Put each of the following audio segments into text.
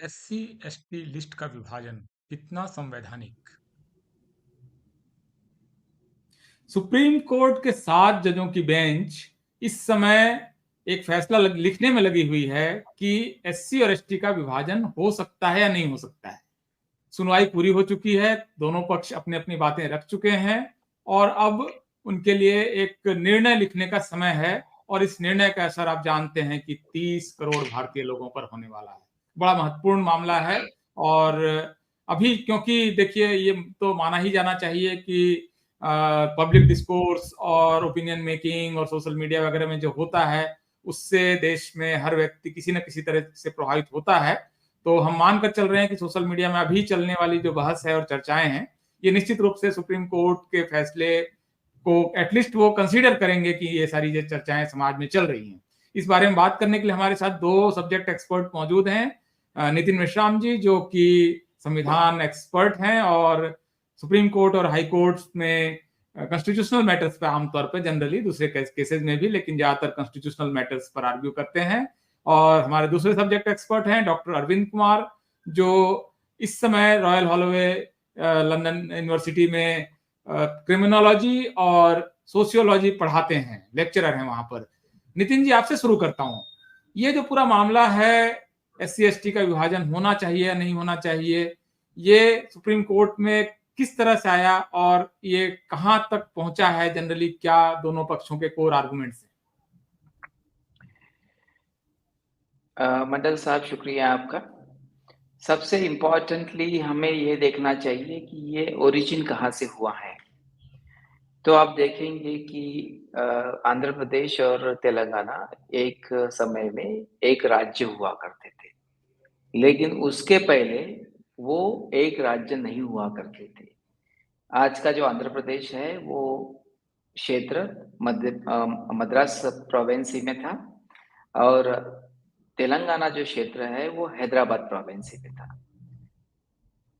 SC ST list का विभाजन कितना संवैधानिक? सुप्रीम कोर्ट के 7 जजों की बेंच इस समय एक फैसला लिखने में लगी हुई है कि एससी और एसटी का विभाजन हो सकता है या नहीं हो सकता है। सुनवाई पूरी हो चुकी है, दोनों पक्ष अपनी अपनी बातें रख चुके हैं और अब उनके लिए एक निर्णय लिखने का समय है। और इस निर्णय का असर आप जानते हैं कि 30 करोड़ भारतीय लोगों पर होने वाला है। बड़ा महत्वपूर्ण मामला है। और अभी क्योंकि देखिए, ये तो माना ही जाना चाहिए कि पब्लिक डिस्कोर्स और ओपिनियन मेकिंग और सोशल मीडिया वगैरह में जो होता है, उससे देश में हर व्यक्ति किसी न किसी तरह से प्रभावित होता है। तो हम मानकर चल रहे हैं कि सोशल मीडिया में अभी चलने वाली जो बहस है और चर्चाएं हैं, ये निश्चित रूप से सुप्रीम कोर्ट के फैसले को एटलीस्ट वो कंसीडर करेंगे कि ये सारी जो चर्चाएं समाज में चल रही हैं। इस बारे में बात करने के लिए हमारे साथ 2 सब्जेक्ट एक्सपर्ट मौजूद हैं। नितिन मेश्राम जी, जो कि संविधान एक्सपर्ट हैं और सुप्रीम कोर्ट और हाई कोर्ट में कॉन्स्टिट्यूशनल मैटर्स पे आमतौर पर जनरली दूसरे केसेस में भी, लेकिन ज्यादातर कॉन्स्टिट्यूशनल मैटर्स पर आर्ग्यू करते हैं। और हमारे दूसरे सब्जेक्ट एक्सपर्ट हैं डॉक्टर अरविंद कुमार, जो इस समय रॉयल हॉलोवे लंदन यूनिवर्सिटी में क्रिमिनोलॉजी और सोशियोलॉजी पढ़ाते हैं, लेक्चरर हैं वहां पर। नितिन जी, आपसे शुरू करता हूं। ये जो पूरा मामला है, एससी एसटी का विभाजन होना चाहिए या नहीं होना चाहिए, ये सुप्रीम कोर्ट में किस तरह से आया और ये कहां तक पहुंचा है? जनरली क्या दोनों पक्षों के कोर आर्गुमेंट्स हैं? मंडल साहब, शुक्रिया आपका। सबसे इम्पोर्टेंटली हमें ये देखना चाहिए कि ये ओरिजिन कहाँ से हुआ है। तो आप देखेंगे कि आंध्र प्रदेश और तेलंगाना एक समय में एक राज्य हुआ करते थे, लेकिन उसके पहले वो एक राज्य नहीं हुआ करते थे। आज का जो आंध्र प्रदेश है वो क्षेत्र मद्रास प्रोविंस में था, और तेलंगाना जो क्षेत्र है वो हैदराबाद प्रोविंस में था।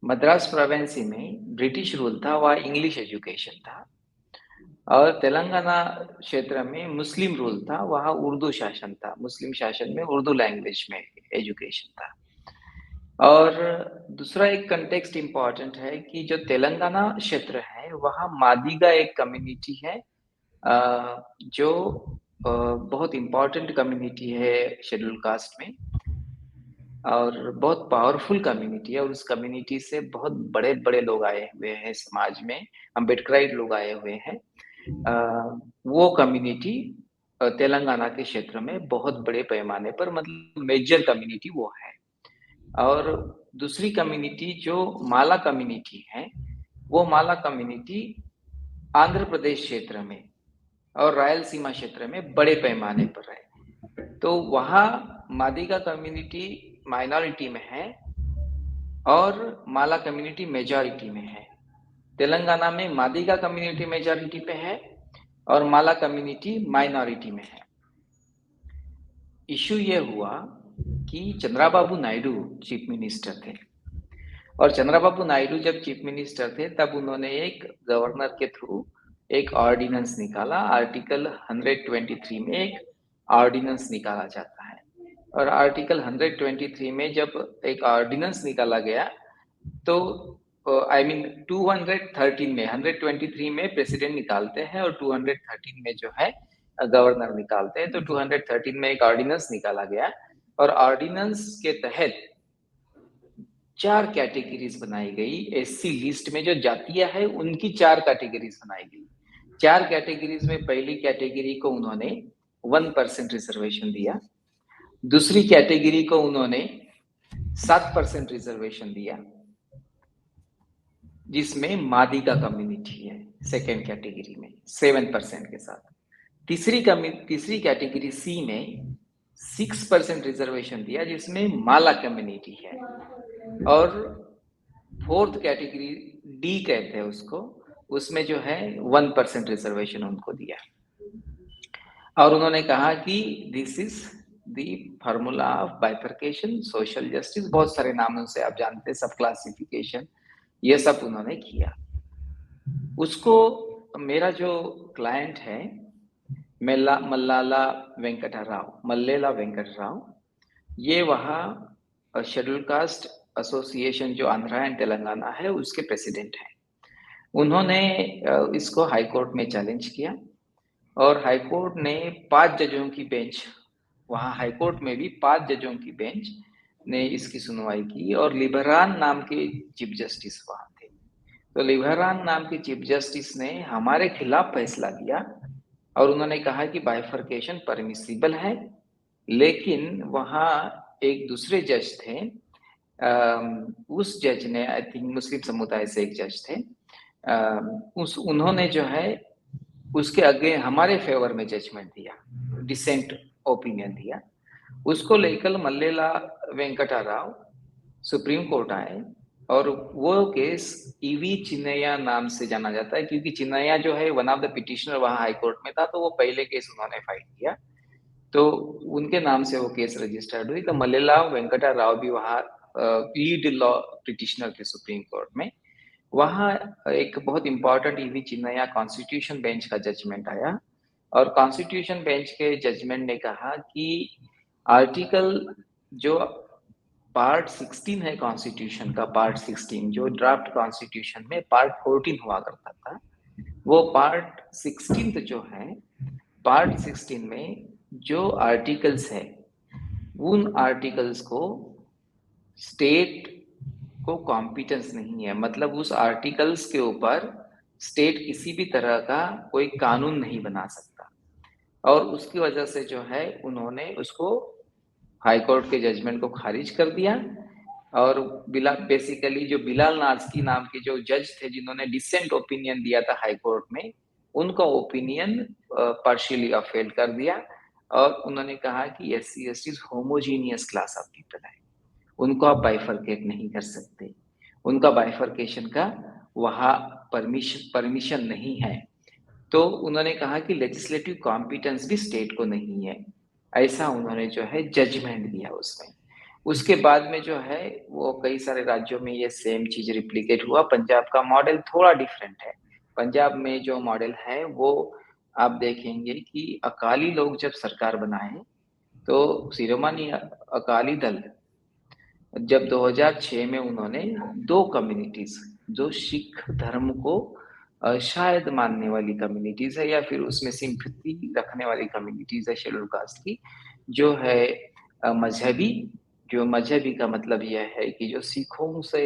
मद्रास प्रोविंस में ब्रिटिश रूल था, वह इंग्लिश एजुकेशन था, और तेलंगाना क्षेत्र में मुस्लिम रूल था, वहाँ उर्दू शासन था। मुस्लिम शासन में उर्दू लैंग्वेज में एजुकेशन था। और दूसरा एक कंटेक्स्ट इम्पॉर्टेंट है कि जो तेलंगाना क्षेत्र है वहाँ मादिगा एक कम्युनिटी है, जो बहुत इम्पॉर्टेंट कम्युनिटी है शेड्यूल कास्ट में, और बहुत पावरफुल कम्युनिटी है। और उस कम्युनिटी से बहुत बड़े बड़े लोग आए हुए हैं समाज में, अम्बेडकराइट लोग आए हुए हैं। वो कम्युनिटी तेलंगाना के क्षेत्र में बहुत बड़े पैमाने पर, मतलब मेजर कम्युनिटी वो है। और दूसरी कम्युनिटी जो माला कम्युनिटी है, वो माला कम्युनिटी आंध्र प्रदेश क्षेत्र में और रायलसीमा क्षेत्र में बड़े पैमाने पर है। तो वहाँ मादिगा कम्युनिटी माइनॉरिटी में है और माला कम्युनिटी मेजॉरिटी में है। तेलंगाना में मादिगा कम्युनिटी मेजॉरिटी पे है और माला कम्युनिटी माइनॉरिटी में है। इशू ये हुआ कि चंद्रबाबू नायडू चीफ मिनिस्टर थे, और चंद्रबाबू नायडू जब चीफ मिनिस्टर थे तब उन्होंने एक गवर्नर के थ्रू एक ऑर्डिनेंस निकाला। आर्टिकल 123 में एक ऑर्डिनेंस निकाला जाता है, और आर्टिकल 123 में जब एक ऑर्डिनेंस निकाला गया तो आई मीन 213 में, 123 में प्रेसिडेंट निकालते हैं और 213 में जो है गवर्नर निकालते हैं। तो 213 में एक ऑर्डिनेंस निकाला गया, और ऑर्डिनेंस के तहत 4 कैटेगरीज बनाई गई। एससी लिस्ट में जो जातियां है उनकी 4 कैटेगरीज बनाई गई। 4 कैटेगरीज में पहली कैटेगरी को उन्होंने 1% रिजर्वेशन दिया, दूसरी कैटेगरी को उन्होंने 7% रिजर्वेशन दिया, जिसमें मादिगा कम्युनिटी है सेकेंड कैटेगरी में 7% के साथ। तीसरी कैटेगरी सी में 6% रिजर्वेशन दिया, जिसमें माला कम्युनिटी है। और फोर्थ कैटेगरी डी कहते हैं उसको, उसमें जो है 1% रिजर्वेशन उनको दिया। और उन्होंने कहा कि this is the formula of bifurcation, social justice, बहुत सारे नामों से आप जानते हैं, सब क्लासिफिकेशन, ये सब उन्होंने किया। उसको मेरा जो क्लाइंट है मल्लेला वेंकट राव, ये वहाँ शेड्यूल कास्ट एसोसिएशन जो आंध्रा एंड तेलंगाना है उसके प्रेसिडेंट हैं। उन्होंने इसको हाई कोर्ट में चैलेंज किया और हाई कोर्ट ने 5 जजों की बेंच, वहाँ हाई कोर्ट में भी 5 जजों की बेंच ने इसकी सुनवाई की और लिबरान नाम के चीफ जस्टिस वहाँ थे। तो लिबरान नाम के चीफ जस्टिस ने हमारे खिलाफ फैसला दिया और उन्होंने कहा कि बाइफर्केशन परमिसिबल है, लेकिन वहाँ एक दूसरे जज थे, उस जज ने, आई थिंक मुस्लिम समुदाय से एक जज थे, उन्होंने जो है उसके आगे हमारे फेवर में जजमेंट दिया, डिसेंट ओपिनियन दिया। उसको लेकर मल्लेला वेंकटा राव सुप्रीम कोर्ट आए और वो केस ईवी चिन्नैया नाम से जाना जाता है, क्योंकि चिन्नैया जो है वन ऑफ द पिटिशनर वहाँ हाई कोर्ट में था, तो वो पहले केस उन्होंने फाइल किया, तो उनके नाम से वो केस रजिस्टर्ड हुई। तो मल्लेला वेंकटा राव भी वहाँ लीड लॉ पिटिशनर थे सुप्रीम कोर्ट में। वहाँ एक बहुत important EV Chinnaiah constitution bench का जजमेंट आया और कॉन्स्टिट्यूशन बेंच के जजमेंट ने कहा कि आर्टिकल जो पार्ट 16 है कॉन्स्टिट्यूशन का, पार्ट 16 जो ड्राफ्ट कॉन्स्टिट्यूशन में पार्ट 14 हुआ करता था, वो पार्ट 16 जो है, पार्ट 16 में जो आर्टिकल्स है, उन आर्टिकल्स को स्टेट को कॉम्पिटेंस नहीं है, मतलब उस आर्टिकल्स के ऊपर स्टेट किसी भी तरह का कोई कानून नहीं बना सकता। और उसकी वजह से जो है उन्होंने उसको हाई कोर्ट के जजमेंट को खारिज कर दिया और बेसिकली जो बिलाल नाज़की नाम के जो जज थे जिन्होंने डिसेंट ओपिनियन दिया था हाई कोर्ट में, उनका ओपिनियन पार्शियली अफेल कर दिया और उन्होंने कहा कि SC/ST homogeneous class of people है, उनको आप बाइफरकेट नहीं कर सकते, उनका बाइफरकेशन का वहाँ परमिशन नहीं है। तो उन्होंने कहा कि लेजिस्लेटिव कॉम्पिटेंस भी स्टेट को नहीं है, ऐसा उन्होंने जो है जजमेंट दिया उसमें। उसके बाद में जो है वो कई सारे राज्यों में ये सेम चीज रिप्लिकेट हुआ। पंजाब का मॉडल थोड़ा डिफरेंट है। पंजाब में जो मॉडल है वो आप देखेंगे कि अकाली लोग जब सरकार बनाए तो शिरोमणि अकाली दल जब 2006 में उन्होंने 2 कम्युनिटीज जो सिख धर्म को शायद मानने वाली कम्युनिटीज है या फिर उसमें सिंपैथी रखने वाली कम्युनिटीज है शेड्यूल कास्ट की, जो है मजहबी, जो मजहबी का मतलब यह है कि जो सिखों से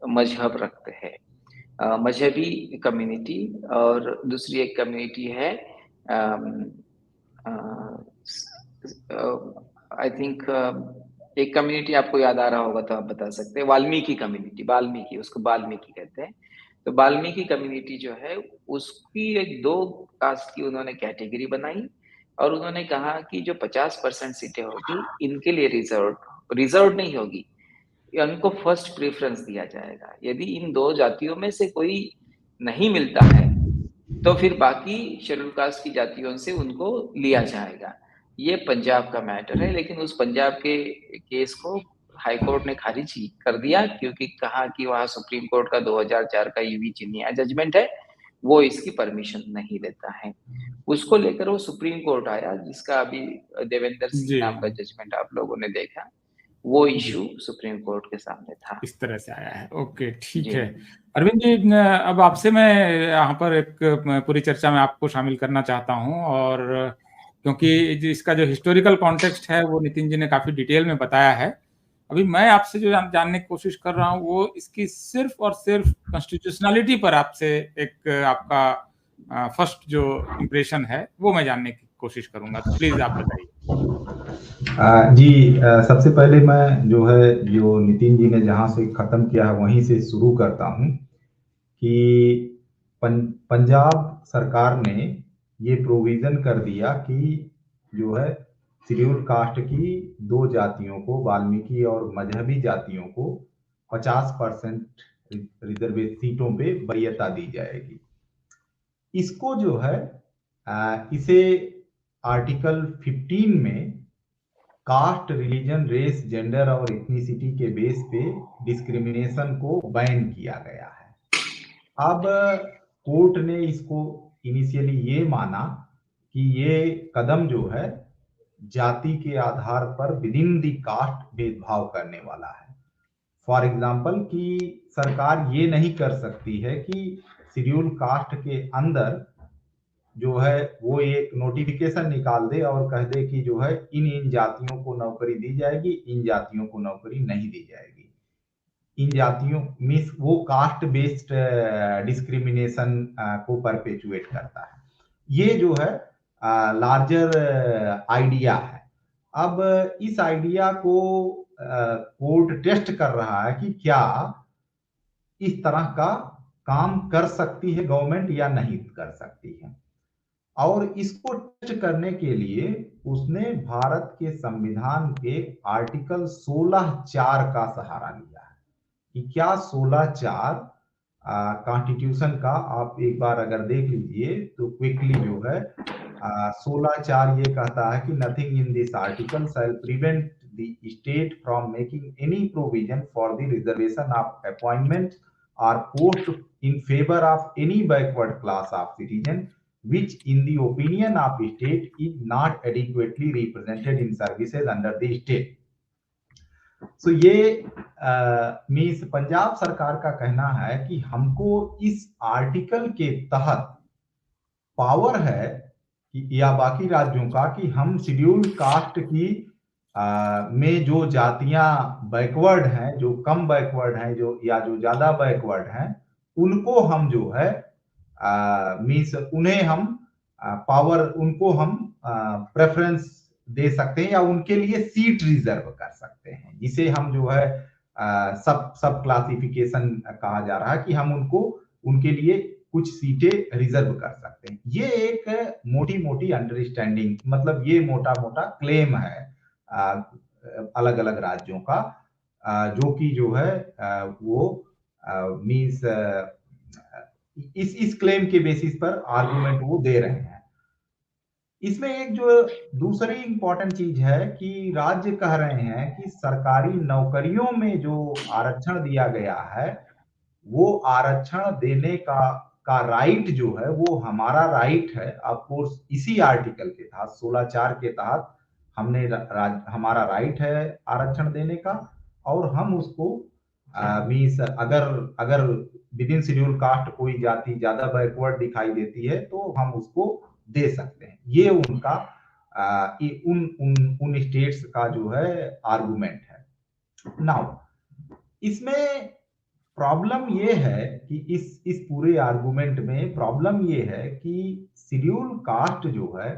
मजहब रखते हैं, मजहबी कम्युनिटी, और दूसरी एक कम्युनिटी है आई थिंक एक कम्युनिटी आपको याद आ रहा होगा तो आप बता सकते हैं, वाल्मीकि कम्युनिटी, वाल्मीकि, उसको वाल्मीकि कहते हैं। तो वाल्मीकि कम्युनिटी जो है उसकी एक 2 कास्ट की उन्होंने कैटेगरी बनाई और उन्होंने कहा कि जो 50% सीटें होगी इनके लिए रिजर्व नहीं होगी, इनको फर्स्ट प्रेफरेंस दिया जाएगा। यदि इन 2 जातियों में से कोई नहीं मिलता है तो फिर बाकी शेड्यूल कास्ट की जातियों से उनको लिया जाएगा। ये पंजाब का मैटर है, लेकिन उस पंजाब के केस को हाई कोर्ट ने खारिज कर दिया क्योंकि कहा कि वहाँ सुप्रीम कोर्ट का 2004 का ईवी चिन्नैया जजमेंट है, वो इसकी परमिशन नहीं देता है। उसको लेकर वो सुप्रीम कोर्ट आया, जिसका अभी देवेंद्र सिंह नाम का जजमेंट आप लोगों ने देखा, वो इशू सुप्रीम कोर्ट के सामने था। इस तरह से आया है। ओके, ठीक है। अरविंद जी, अब आपसे मैं यहाँ पर एक पूरी चर्चा में आपको शामिल करना चाहता हूँ, और क्योंकि इसका जो हिस्टोरिकल कॉन्टेक्स्ट है वो नितिन जी ने काफी डिटेल में बताया है। अभी मैं आपसे जो जानने की कोशिश कर रहा हूँ वो इसकी सिर्फ और सिर्फ कॉन्स्टिट्यूशनलिटी पर आपसे एक आपका फर्स्ट जो इम्प्रेशन है वो मैं जानने की कोशिश करूंगा, तो प्लीज आप बताइए। जी, सबसे पहले मैं जो है जो नितिन जी ने जहां से खत्म किया है वहीं से शुरू करता हूं कि पंजाब सरकार ने ये प्रोविजन कर दिया कि जो है शेड्यूल कास्ट की 2 जातियों को, वाल्मीकि और मजहबी जातियों को 50% रिजर्वेशन सीटों पे वरीयता दी जाएगी। इसको जो है इसे आर्टिकल 15 में कास्ट, रिलीजन, रेस, जेंडर और इथनिसिटी के बेस पे डिस्क्रिमिनेशन को बैन किया गया है। अब कोर्ट ने इसको इनिशियली ये माना कि ये कदम जो है जाति के आधार पर विद इन दी कास्ट भेदभाव करने वाला है। फॉर एग्जाम्पल कि सरकार ये नहीं कर सकती है कि शेड्यूल कास्ट के अंदर जो है वो एक नोटिफिकेशन निकाल दे और कह दे कि जो है इन जातियों को नौकरी दी जाएगी, इन जातियों को नौकरी नहीं दी जाएगी। इन जातियों मीन्स वो कास्ट बेस्ड डिस्क्रिमिनेशन को परपेचुएट करता है। ये जो है लार्जर आइडिया है। अब इस आइडिया को कोर्ट टेस्ट कर रहा है कि क्या इस तरह का काम कर सकती है गवर्नमेंट या नहीं कर सकती है, और इसको टेस्ट करने के लिए उसने भारत के संविधान के आर्टिकल 16(4) का सहारा लिया है कि क्या 16(4) कॉन्स्टिट्यूशन का आप एक बार अगर देख लीजिए तो क्विकली जो है 16(4) ये कहता है कि nothing in this article shall prevent the state from making any provision for the reservation of appointment और post in favour of any backward class of citizen which in the opinion of state is not adequately represented in services under the state. So ये means Punjab सरकार का कहना है कि हमको इस article के तहत पावर है कि या बाकी राज्यों का कि हम शेड्यूल कास्ट की में जो जातियां बैकवर्ड हैं, जो कम बैकवर्ड हैं, जो या जो ज्यादा बैकवर्ड हैं, उनको हम जो है मीन्स उन्हें हम पावर उनको हम प्रेफरेंस दे सकते हैं या उनके लिए सीट रिजर्व कर सकते हैं, जिसे हम जो है सब क्लासिफिकेशन कहा जा रहा है कि हम उनको उनके लिए कुछ सीटें रिजर्व कर सकते हैं। ये एक मोटी मोटी अंडरस्टैंडिंग, मतलब ये मोटा मोटा क्लेम है अलग अलग राज्यों का, जो कि जो है वो मीन्स इस क्लेम के बेसिस पर आर्गुमेंट वो दे रहे हैं। इसमें एक जो दूसरी इंपॉर्टेंट चीज है कि राज्य कह रहे हैं कि सरकारी नौकरियों में जो आरक्षण दिया गया है वो आरक्षण देने का राइट जो है वो हमारा राइट है। ऑफ कोर्स इसी आर्टिकल के तहत 16(4) के तहत हमने हमारा राइट है आरक्षण देने का, और हम उसको मीन्स अगर विद इन शेड्यूल कास्ट कोई जाति ज्यादा बैकवर्ड दिखाई देती है तो हम उसको दे सकते हैं। ये उनका उन स्टेट्स का जो है आर्गुमेंट है। नाउ इसमें प्रॉब्लम ये है कि इस पूरे आर्गुमेंट में प्रॉब्लम ये है कि शेड्यूल कास्ट जो है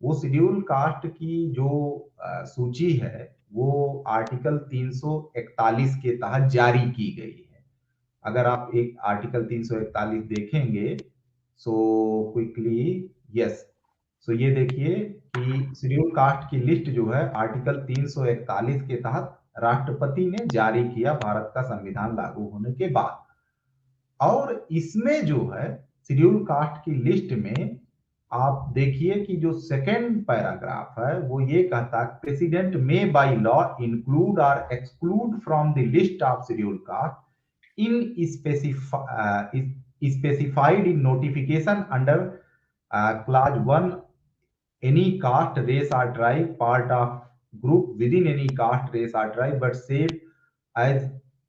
वो शेड्यूल कास्ट की जो सूची है वो आर्टिकल 341 के तहत जारी की गई है। अगर आप एक आर्टिकल 341 देखेंगे सो क्विकली यस, सो ये देखिए कि शेड्यूल कास्ट की लिस्ट जो है आर्टिकल 341 के तहत राष्ट्रपति ने जारी किया भारत का संविधान लागू होने के बाद, और इसमें जो है शेड्यूल कास्ट की लिस्ट में आप देखिए कि जो सेकेंड पैराग्राफ है वो ये कहता है president may by law include और exclude from the list of schedule caste in specified in notification under clause 1 any caste, race or tribe part of group within any caste, race or tribe but save as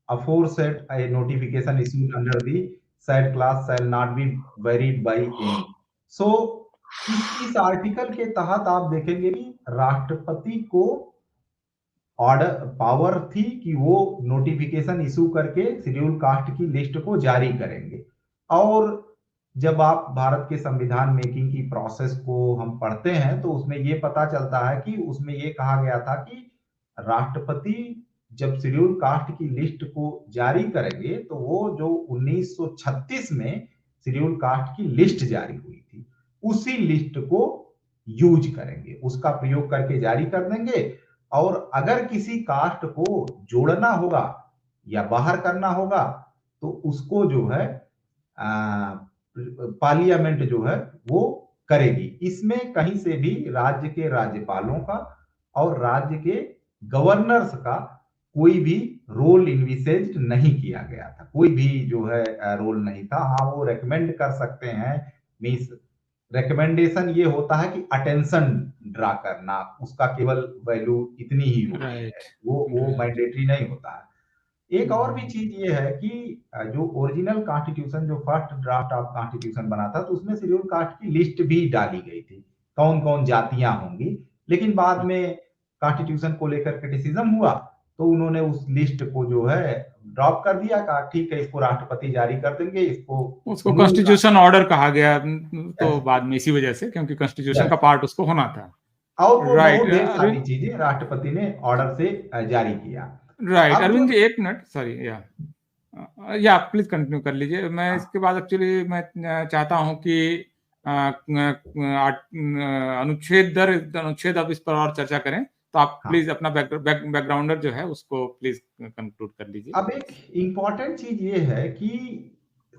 aforesaid a notification issued under the said class shall not be varied by any. So इस article के तहत आप देखेंगे कि राष्ट्रपति को order power थी कि वो नोटिफिकेशन इशू करके शेड्यूल कास्ट की लिस्ट को जारी करेंगे। और जब आप भारत के संविधान मेकिंग की प्रोसेस को हम पढ़ते हैं तो उसमें ये पता चलता है कि उसमें ये कहा गया था कि राष्ट्रपति जब शेड्यूल कास्ट की लिस्ट को जारी करेंगे तो वो जो 1936 में शेड्यूल कास्ट की लिस्ट जारी हुई थी उसी लिस्ट को यूज करेंगे, उसका प्रयोग करके जारी कर देंगे। और अगर किसी कास्ट को जोड़ना होगा या बाहर करना होगा तो उसको जो है पार्लियामेंट जो है वो करेगी। इसमें कहीं से भी राज्य के राज्यपालों का और राज्य के गवर्नर्स का कोई भी रोल इन्विसेज्ड नहीं किया गया था, कोई भी जो है रोल नहीं था। हाँ, वो रेकमेंड कर सकते हैं, मीन्स रिकमेंडेशन ये होता है कि अटेंशन ड्रा करना, उसका केवल वैल्यू इतनी ही होती है, राइट वो राइट मैंडेटरी नहीं होता है। एक और भी चीज ये है कि जो ओरिजिनल कॉन्स्टिट्यूशन, जो फर्स्ट ड्राफ्ट ऑफ कॉन्स्टिट्यूशन बना था, तो उसमें शेड्यूल कास्ट की लिस्ट भी डाली गई थी, कौन कौन जातियां होंगी। लेकिन बाद में कॉन्स्टिट्यूशन को लेकर क्रिटिसिज्म हुआ, तो उन्होंने उस लिस्ट को जो है ड्रॉप कर दिया, कहा ठीक है इसको राष्ट्रपति जारी कर देंगे, इसको उसको कॉन्स्टिट्यूशन ऑर्डर कहा गया, तो बाद में इसी वजह से, क्योंकि कॉन्स्टिट्यूशन का पार्ट उसको होना था। और वो राइट बहुत ढेर सारी चीजें राष्ट्रपति ने ऑर्डर से जारी किया। राइट अब अरविंद जी, एक मिनट, सॉरी, या प्लीज कंटिन्यू कर लीजिए। मैं इसके बाद एक्चुअली मैं चाहता हूं कि अनुच्छेद अब इस पर और चर्चा करें, तो आप प्लीज अपना बैकग्राउंडर जो है उसको प्लीज कंक्लूड कर लीजिए। अब एक इम्पॉर्टेंट चीज ये है कि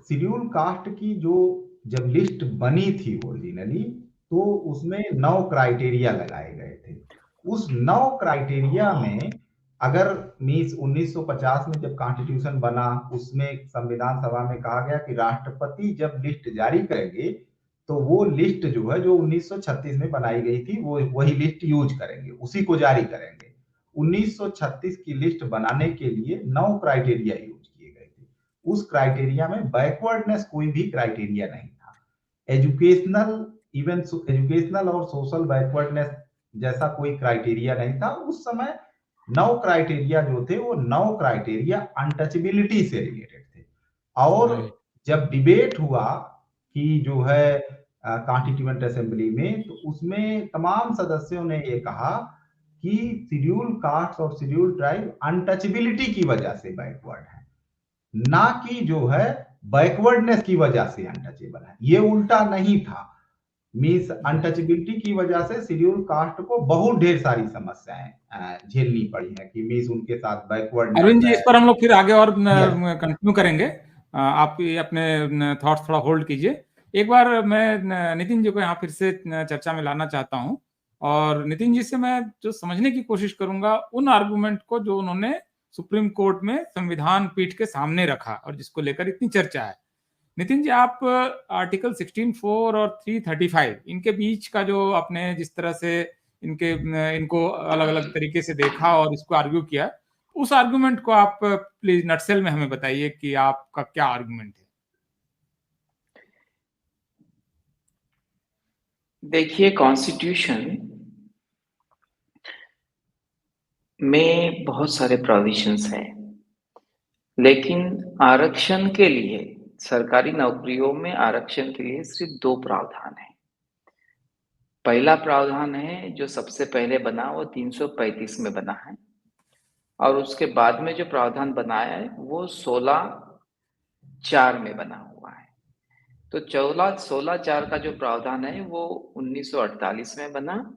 शेड्यूल कास्ट की जो जब लिस्ट बनी थी ओरिजिनली, तो उसमें 9 क्राइटेरिया लगाए गए थे। उस 9 क्राइटेरिया में अगर 1950 में जब कॉन्स्टिट्यूशन बना, उसमें संविधान सभा में कहा गया कि राष्ट्रपति जब लिस्ट जारी करेंगे तो वो लिस्ट जो है जो 1936 में बनाई गई थी, वो वही लिस्ट यूज करेंगे, उसी को जारी करेंगे। 1936 की लिस्ट बनाने के लिए 9 क्राइटेरिया यूज किए गए थे। उस क्राइटेरिया में बैकवर्डनेस कोई भी क्राइटेरिया नहीं था। एजुकेशनल और सोशल बैकवर्डनेस जैसा कोई क्राइटेरिया नहीं था। उस समय 9 क्राइटेरिया जो थे, वो 9 क्राइटेरिया अनटचेबिलिटी से रिलेटेड थे। और जब डिबेट हुआ कि जो है कॉन्स्टिट्यूएंट असेंबली में, तो उसमें तमाम सदस्यों ने ये कहा कि शेड्यूल कास्ट और शेड्यूल ट्राइब अनटचेबिलिटी की वजह से बैकवर्ड है, ना कि जो है बैकवर्डनेस की वजह से अनटचेबल है। ये उल्टा नहीं था। मींस अनटचेबिलिटी की वजह से शेड्यूल कास्ट को बहुत ढेर सारी समस्याएं झेलनी पड़ी हैं, कि मींस उनके साथ बैकवर्ड। अरविंद जी, इस पर हम लोग फिर आगे और कंटिन्यू करेंगे। आप अपने थॉट्स थोड़ा होल्ड कीजिए। एक बार मैं नितिन जी को यहाँ फिर से चर्चा में लाना चाहता हूँ, और नितिन जी से मैं जो समझने की कोशिश करूंगा उन आर्गुमेंट को जो उन्होंने सुप्रीम कोर्ट में संविधान पीठ के सामने रखा और जिसको लेकर इतनी चर्चा है। नितिन जी, आप आर्टिकल 16(4) और 335 इनके बीच का जो आपने जिस तरह से इनको अलग अलग तरीके से देखा और इसको आर्ग्यू किया, उस आर्गुमेंट को आप प्लीज नटसेल में हमें बताइए कि आपका क्या आर्गुमेंट है। देखिए, कॉन्स्टिट्यूशन में बहुत सारे प्रोविजंस हैं, लेकिन आरक्षण के लिए, सरकारी नौकरियों में आरक्षण के लिए सिर्फ 2 प्रावधान है। पहला प्रावधान है जो सबसे पहले बना, वो 335 में बना है, और उसके बाद में जो प्रावधान बनाया है वो 16(4) में बना हुआ है। तो 16(4) का जो प्रावधान है वो 1948 में बना,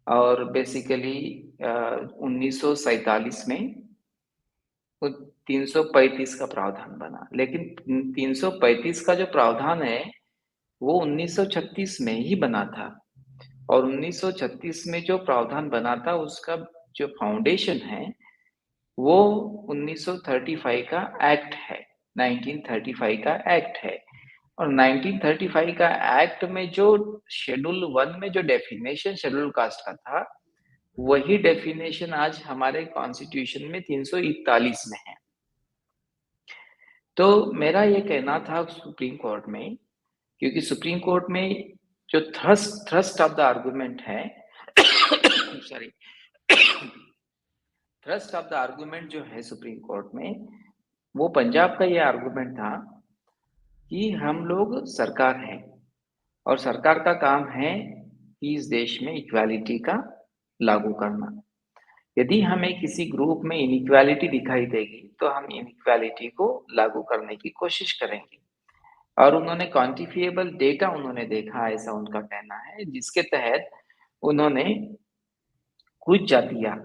और बेसिकली 1947 में 335 का प्रावधान बना। लेकिन 335 का जो प्रावधान है वो 1936 में ही बना था, और 1936 में जो प्रावधान बना था उसका जो फाउंडेशन है वो 1935 का एक्ट है, 1935 का एक्ट है। और 1935 का एक्ट में जो शेड्यूल 1 में जो डेफिनेशन शेड्यूल कास्ट का था, वही डेफिनेशन आज हमारे कॉन्स्टिट्यूशन में 341 में है। तो मेरा ये कहना था सुप्रीम कोर्ट में, क्योंकि सुप्रीम कोर्ट में जो थ्रस्ट ऑफ द आर्गुमेंट है sorry thrust of the argument जो है सुप्रीम कोर्ट में, वो पंजाब का ये आर्गुमेंट था कि हम लोग सरकार है और सरकार का काम है कि इस देश में इक्वालिटी का लागू करना। यदि हमें किसी ग्रुप में इनइक्वालिटी दिखाई देगी तो हम इनइक्वालिटी को लागू करने की कोशिश करेंगे। और उन्होंने क्वांटिफिएबल डेटा उन्होंने देखा, ऐसा उनका कहना है, जिसके तहत उन्होंने कुछ जातियां,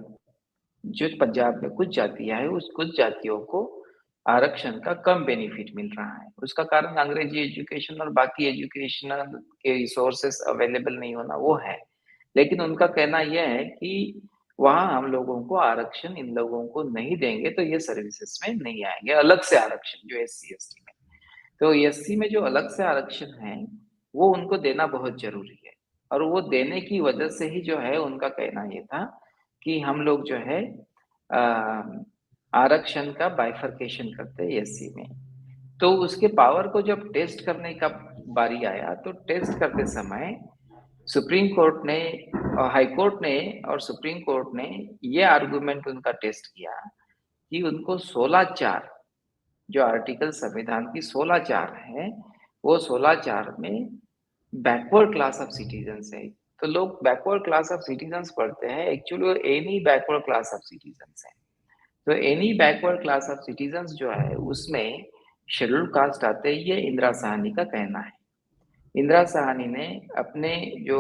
जो पंजाब में कुछ जातियां है, उस कुछ जातियों को आरक्षण का कम बेनिफिट मिल रहा है। उसका कारण अंग्रेजी एजुकेशन और बाकी एजुकेशनल के रिसोर्सेस अवेलेबल नहीं होना वो है। लेकिन उनका कहना यह है कि वहां हम लोगों को आरक्षण इन लोगों को नहीं देंगे तो ये सर्विसेज में नहीं आएंगे, अलग से आरक्षण जो SC ST में। तो SC में जो अलग से आरक्षण है वो उनको देना बहुत जरूरी है। और वो देने की वजह से ही जो है उनका कहना ये था कि हम लोग जो है आरक्षण का बाइफरकेशन करते हैं एससी में। तो उसके पावर को जब टेस्ट करने का बारी आया तो टेस्ट करते समय सुप्रीम कोर्ट ने हाई कोर्ट ने और सुप्रीम कोर्ट ने ये आर्गुमेंट उनका टेस्ट किया कि उनको 16(4) जो आर्टिकल संविधान की 16(4) है, वो 16(4) में बैकवर्ड क्लास ऑफ सिटीजन्स है। तो लोग बैकवर्ड क्लास ऑफ सिटीजन्स पढ़ते हैं, एक्चुअली वो any backward class of citizens है। तो any backward class of citizens जो है उसमें शेड्यूल कास्ट आते ही, ये इंदिरा साहनी का कहना है। इंदिरा साहनी ने अपने जो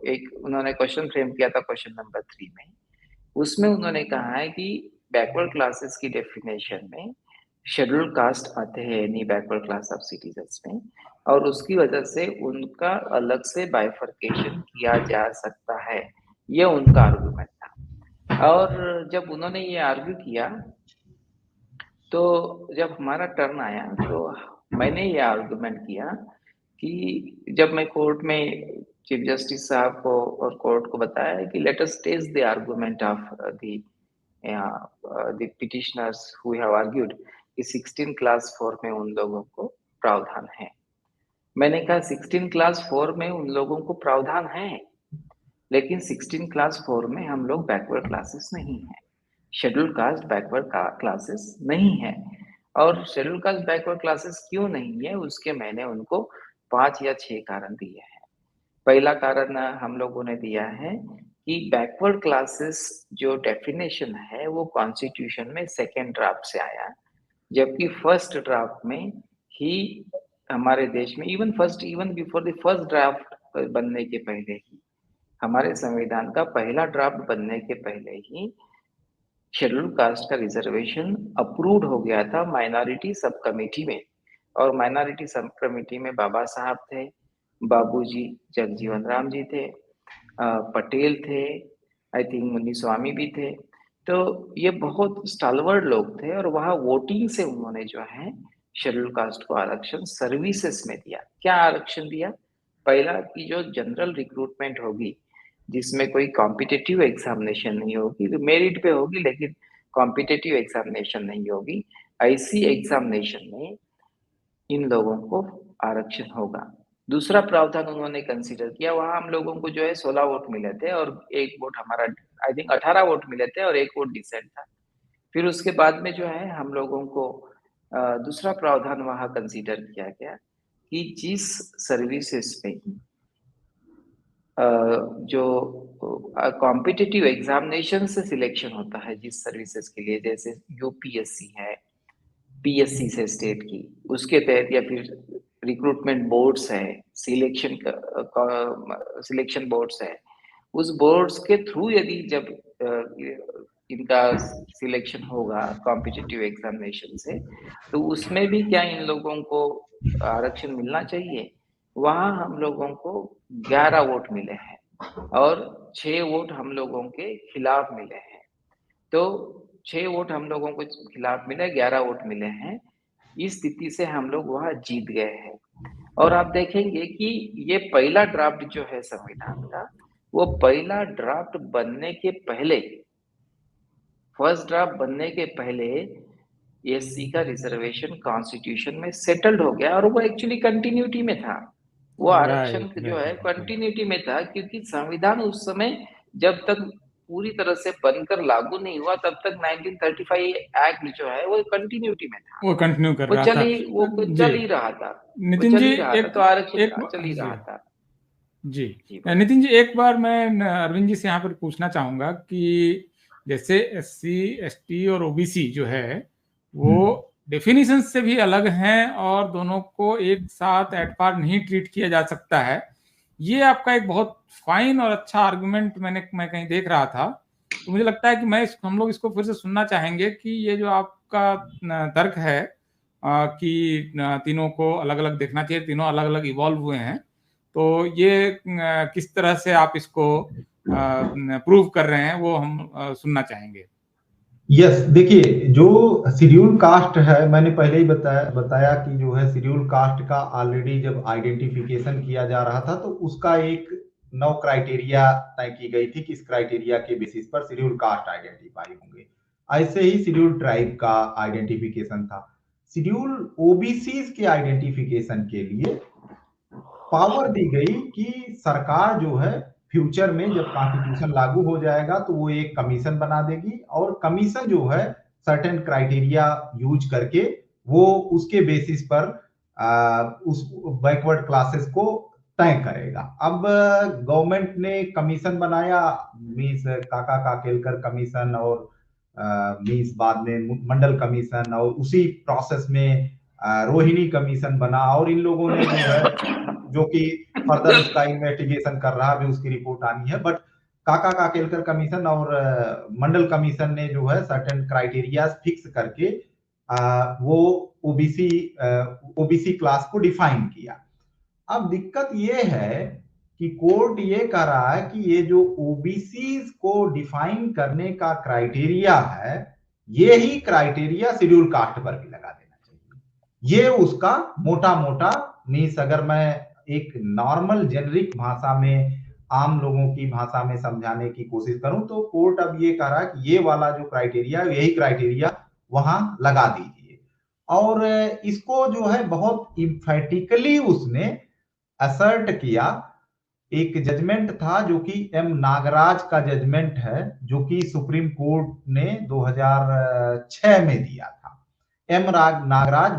एक उन्होंने क्वेश्चन फ्रेम किया था क्वेश्चन नंबर 3 में, उसमें उन्होंने कहा है कि बैकवर्ड क्लासेस की डेफिनेशन में शेड्यूल कास्ट आते हैं any backward class of citizens में, और उसकी वजह से उनका अलग से बाइफरकेशन किया जा सकता है। ये उनका आर्गुमेंट था। और जब उन्होंने ये आर्ग्यू किया तो जब हमारा टर्न आया तो मैंने ये आर्गुमेंट किया कि जब मैं कोर्ट में चीफ जस्टिस साहब को और कोर्ट को बताया कि let us test the argument of the petitioners who have argued कि 16 क्लास 4 में उन लोगों को प्रावधान है। मैंने कहा 16 क्लास 4 में उन लोगों को प्रावधान है, लेकिन 16 क्लास 4 में हम लोग बैकवर्ड क्लासेस नहीं है, शेड्यूल कास्ट बैकवर्ड क्लासेस नहीं है। और शेड्यूल कास्ट बैकवर्ड क्लासेस क्यों नहीं है, उसके मैंने उनको 5 या 6 कारण दिए हैं। पहला कारण हम लोगों ने दिया है कि बैकवर्ड क्लासेस जो डेफिनेशन है वो कॉन्स्टिट्यूशन में सेकेंड ड्राफ्ट से आया, जबकि फर्स्ट ड्राफ्ट में ही हमारे देश में even before the first draft बनने के पहले ही, हमारे संविधान का पहला ड्राफ्ट बनने के पहले ही शेड्यूल कास्ट का रिजर्वेशन अप्रूव्ड हो गया था माइनॉरिटी सब कमेटी में। और माइनॉरिटी सब कमेटी में बाबा साहब थे, बाबूजी जगजीवन राम जी थे, पटेल थे, आई थिंक मुन्नीस्वामी भी थे। तो ये बहुत स्टालवर्ड लोग थे और वहाँ वोटिंग से उन्होंने जो है शेड्यूल कास्ट को आरक्षण सर्विसेज में दिया। क्या आरक्षण दिया? पहला कि जो जनरल रिक्रूटमेंट होगी जिसमें कोई कॉम्पिटिटिव एग्जामिनेशन नहीं होगी, तो मेरिट पे होगी लेकिन कॉम्पिटिटिव एग्जामिनेशन नहीं होगी, ऐसी एग्जामिनेशन में इन लोगों को आरक्षण होगा। दूसरा प्रावधान उन्होंने कंसीडर किया, वहां हम लोगों को जो है 16 वोट मिले थे और 1 वोट हमारा, आई थिंक 18 वोट मिले थे और 1 वोट डिसेंट था। फिर उसके बाद में जो है हम लोगों को दूसरा प्रावधान वहां कंसीडर किया गया कि जिस सर्विसेज में जो कॉम्पिटिटिव एग्जामिनेशन से सिलेक्शन होता है जिस सर्विसेज के लिए, जैसे यूपीएससी है, पीएससी से स्टेट की, उसके तहत, या फिर रिक्रूटमेंट बोर्ड्स है, सिलेक्शन बोर्ड्स है, उस बोर्ड्स के थ्रू यदि जब इनका सिलेक्शन होगा कॉम्पिटिटिव एग्जामिनेशन से, तो उसमें भी क्या इन लोगों को आरक्षण मिलना चाहिए। वहां हम लोगों को 11 वोट मिले हैं और 6 वोट हम लोगों के खिलाफ मिले हैं। तो 6 वोट हम लोगों को खिलाफ मिले, 11 वोट मिले हैं। इस स्थिति से हम लोग वहां जीत गए हैं। और आप देखेंगे कि ये पहला ड्राफ्ट जो है संविधान का, वो पहला ड्राफ्ट बनने के पहले, फर्स्ट ड्राफ्ट बनने के पहले एससी का रिजर्वेशन कॉन्स्टिट्यूशन में सेटल्ड हो गया और वो एक्चुअली कंटिन्यूटी में था। वो आरक्षण जो है कंटिन्यूटी में था, क्योंकि संविधान उस समय जब तक पूरी तरह से बनकर लागू नहीं हुआ तब तक 1935 एक्ट जो है वो कंटिन्यूटी में था, वो कंटिन्यू कर रहा था, वो चल ही रहा था, नितिन जी। तो आरक्षण चल ही रहा था। जी नितिन जी, एक बार मैं अरविंद जी से यहाँ पर पूछना चाहूंगा कि जैसे एससी, एसटी और ओबीसी जो है वो डेफिनेशन से भी अलग हैं और दोनों को एक साथ एट पार नहीं ट्रीट किया जा सकता है। ये आपका एक बहुत फाइन और अच्छा आर्गुमेंट मैं कहीं देख रहा था, तो मुझे लगता है कि हम लोग इसको फिर से सुनना चाहेंगे कि ये जो आपका तर्क है कि तीनों को अलग अलग देखना चाहिए, तीनों अलग अलग इवॉल्व हुए हैं, तो ये किस तरह से आप इसको प्रूव कर रहे हैं वो हम सुनना चाहेंगे। यस, देखिए जो शेड्यूल कास्ट है, मैंने पहले ही बताया कि जो है शेड्यूल कास्ट का ऑलरेडी जब आइडेंटिफिकेशन किया जा रहा था तो उसका एक 9 क्राइटेरिया तय की गई थी कि इस क्राइटेरिया के बेसिस पर शेड्यूल कास्ट आइडेंटिफाई होंगे। ऐसे ही शेड्यूल ट्राइब का आइडेंटिफिकेशन था। शेड्यूल ओबीसी के आइडेंटिफिकेशन के लिए पावर दी गई कि सरकार जो है फ्यूचर में जब कॉन्स्टिट्यूशन लागू हो जाएगा तो वो एक कमीशन बना देगी और कमीशन जो है सर्टेन क्राइटेरिया यूज करके वो उसके बेसिस पर उस बैकवर्ड क्लासेस को तय करेगा। अब गवर्नमेंट ने कमीशन बनाया, मीन्स काका काकेलकर कमीशन और मीन्स बाद में मंडल कमीशन, और उसी प्रोसेस में रोहिणी कमीशन बना और इन लोगों ने जो है जो कि फर्दर उसका इन्वेस्टिगेशन कर रहा है, उसकी रिपोर्ट आनी है। बट काका काकेलकर कमीशन और मंडल कमीशन ने जो है सर्टेन क्राइटेरिया फिक्स करके वो ओबीसी क्लास को डिफाइन किया। अब दिक्कत ये है कि कोर्ट ये कह रहा है कि ये जो ओबीसी को डिफाइन करने का क्राइटेरिया है, ये ही क्राइटेरिया शेड्यूल कास्ट पर भी लगा देना चाहिए। ये उसका मोटा मोटा मीन्स, अगर मैं एक नॉर्मल जेनरिक भाषा में, आम लोगों की भाषा में समझाने की कोशिश करूं तो कोर्ट अब ये कह रहा है कि ये वाला जो क्राइटेरिया, यही क्राइटेरिया वहां लगा दीजिए। और इसको जो है बहुत इम्फेटिकली उसने असर्ट किया। एक जजमेंट था जो कि एम नागराज का जजमेंट है, जो कि सुप्रीम कोर्ट ने 2006 में दिया था। एम नागराज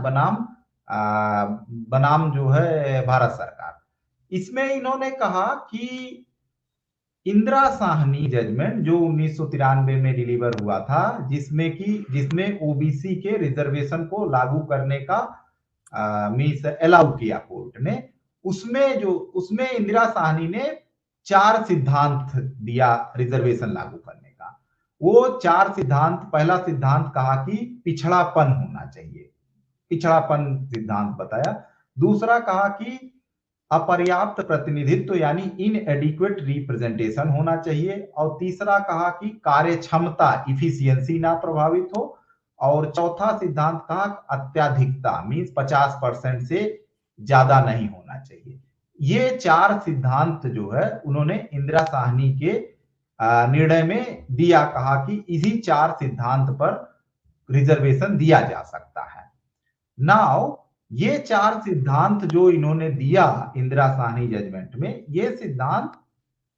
बनाम जो है भारत सरकार। इसमें इन्होंने कहा कि इंदिरा साहनी जजमेंट जो 1993 में डिलीवर हुआ था, जिसमें ओबीसी के रिजर्वेशन को लागू करने का मीन्स अलाउ किया कोर्ट ने, उसमें इंदिरा साहनी ने 4 सिद्धांत दिया रिजर्वेशन लागू करने का। वो 4 सिद्धांत, पहला सिद्धांत कहा कि पिछड़ापन होना चाहिए, पिछड़ापन सिद्धांत बताया। दूसरा कहा कि अपर्याप्त प्रतिनिधित्व यानी इनएडिक्वेट रिप्रेजेंटेशन होना चाहिए। और तीसरा कहा कि कार्य क्षमता इफिशियंसी ना प्रभावित हो। और चौथा सिद्धांत कहा अत्याधिकता मीन्स 50% से ज्यादा नहीं होना चाहिए। ये 4 सिद्धांत जो है उन्होंने इंदिरा साहनी के निर्णय में दिया, कहा कि इसी 4 सिद्धांत पर रिजर्वेशन दिया जा सकता है। नाउ ये 4 सिद्धांत जो इन्होंने दिया इंदिरा साहनी जजमेंट में, ये सिद्धांत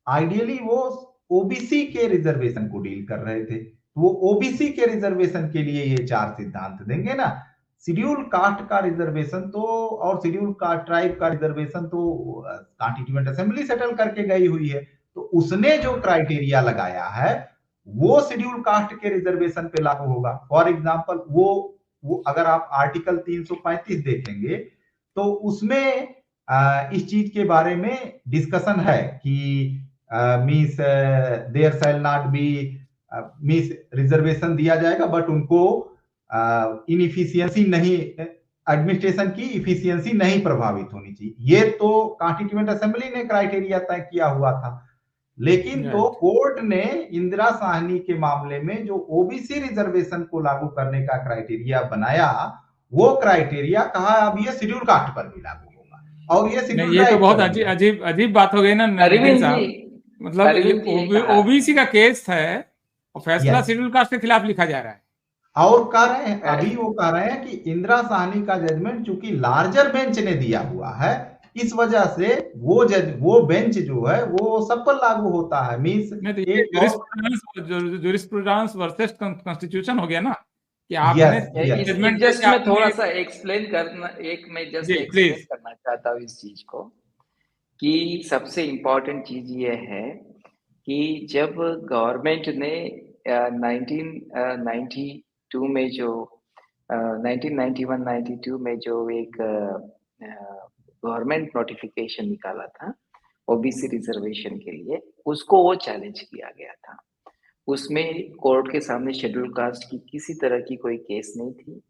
आइडियली वो ओबीसी के रिजर्वेशन को डील कर रहे थे। तो वो ओबीसी के रिजर्वेशन के लिए ये 4 सिद्धांत देंगे ना। शेड्यूल कास्ट का रिजर्वेशन तो और शेड्यूल कास्ट ट्राइब का रिजर्वेशन तो कॉन्स्टिट्यूएंट असेंबली सेटल करके गई हुई है। तो उसने जो क्राइटेरिया लगाया है वो शेड्यूल कास्ट के रिजर्वेशन पे लागू होगा। फॉर एग्जांपल वो अगर आप आर्टिकल 335 देखेंगे तो उसमें इस चीज के बारे में डिस्कशन है कि means there shall not be means reservation दिया जाएगा बट उनको इनएफिशिएंसी नहीं, एडमिनिस्ट्रेशन की इफिशियंसी नहीं प्रभावित होनी चाहिए। ये तो कॉन्स्टिट्यूएंट असेंबली ने क्राइटेरिया तय किया हुआ था। लेकिन तो कोर्ट ने इंदिरा साहनी के मामले में जो ओबीसी रिजर्वेशन को लागू करने का क्राइटेरिया बनाया, वो क्राइटेरिया कहा अब ये शेड्यूल कास्ट पर भी लागू होगा। और ये शेड्यूल, ये तो बहुत अजीब बात हो गई ना नवीन साहब। मतलब ओबीसी का केस है और फैसला शेड्यूल कास्ट के खिलाफ लिखा जा रहा है। और कह रहे हैं अभी वो कह रहे हैं कि इंदिरा साहनी का जजमेंट चूंकि लार्जर बेंच ने दिया हुआ है, इस वजह से वो बेंच जो है वो सब पर लागू होता है। मींस जूरिस्प्रूडेंस वर्सेस कॉन्स्टिट्यूशन हो गया ना कि आपने जजमेंट जस्ट मैं थोड़ा सा एक्सप्लेन करना, मैं जस्ट एक्सप्लेन करना चाहता हूँ इस चीज को कि सबसे इम्पोर्टेंट चीज ये है कि जब गवर्नमेंट ने 1992 में जो 1991-92 में जो एक गवर्नमेंट नोटिफिकेशन निकाला था ओबीसी रिजर्वेशन के लिए, उसको वो चैलेंज किया गया था। उसमें कोर्ट के सामने शेड्यूल कास्ट की किसी तरह की कोई केस नहीं थी,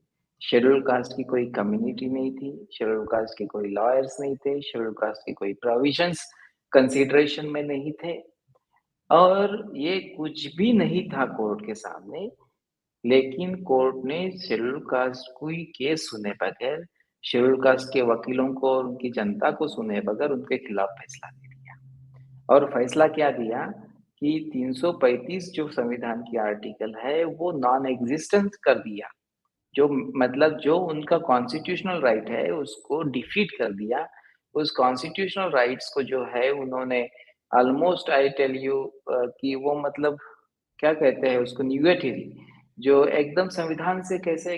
शेड्यूल कास्ट की कोई कम्युनिटी नहीं थी, शेड्यूल कास्ट के कोई लॉयर्स नहीं थे, शेड्यूल कास्ट के कोई प्रोविजंस कंसीडरेशन में नहीं थे, और ये कुछ भी नहीं था कोर्ट के सामने लेकिन कोर्ट ने शेड्यूल कास्ट कोई केस सुने बगैर, शेड्यूल कास्ट के वकीलों को और उनकी जनता को सुने बगैर उनके खिलाफ फैसला दे दिया। और फैसला क्या दिया कि 335 जो संविधान की आर्टिकल है वो नॉन एग्जिस्टेंट कर दिया, जो मतलब जो उनका कॉन्स्टिट्यूशनल राइट है उसको डिफीट कर दिया। उस कॉन्स्टिट्यूशनल राइट्स को जो है उन्होंने ऑलमोस्ट आई टेल यू कि वो मतलब क्या कहते हैं उसको, निगेटिव, जो एकदम संविधान से कैसे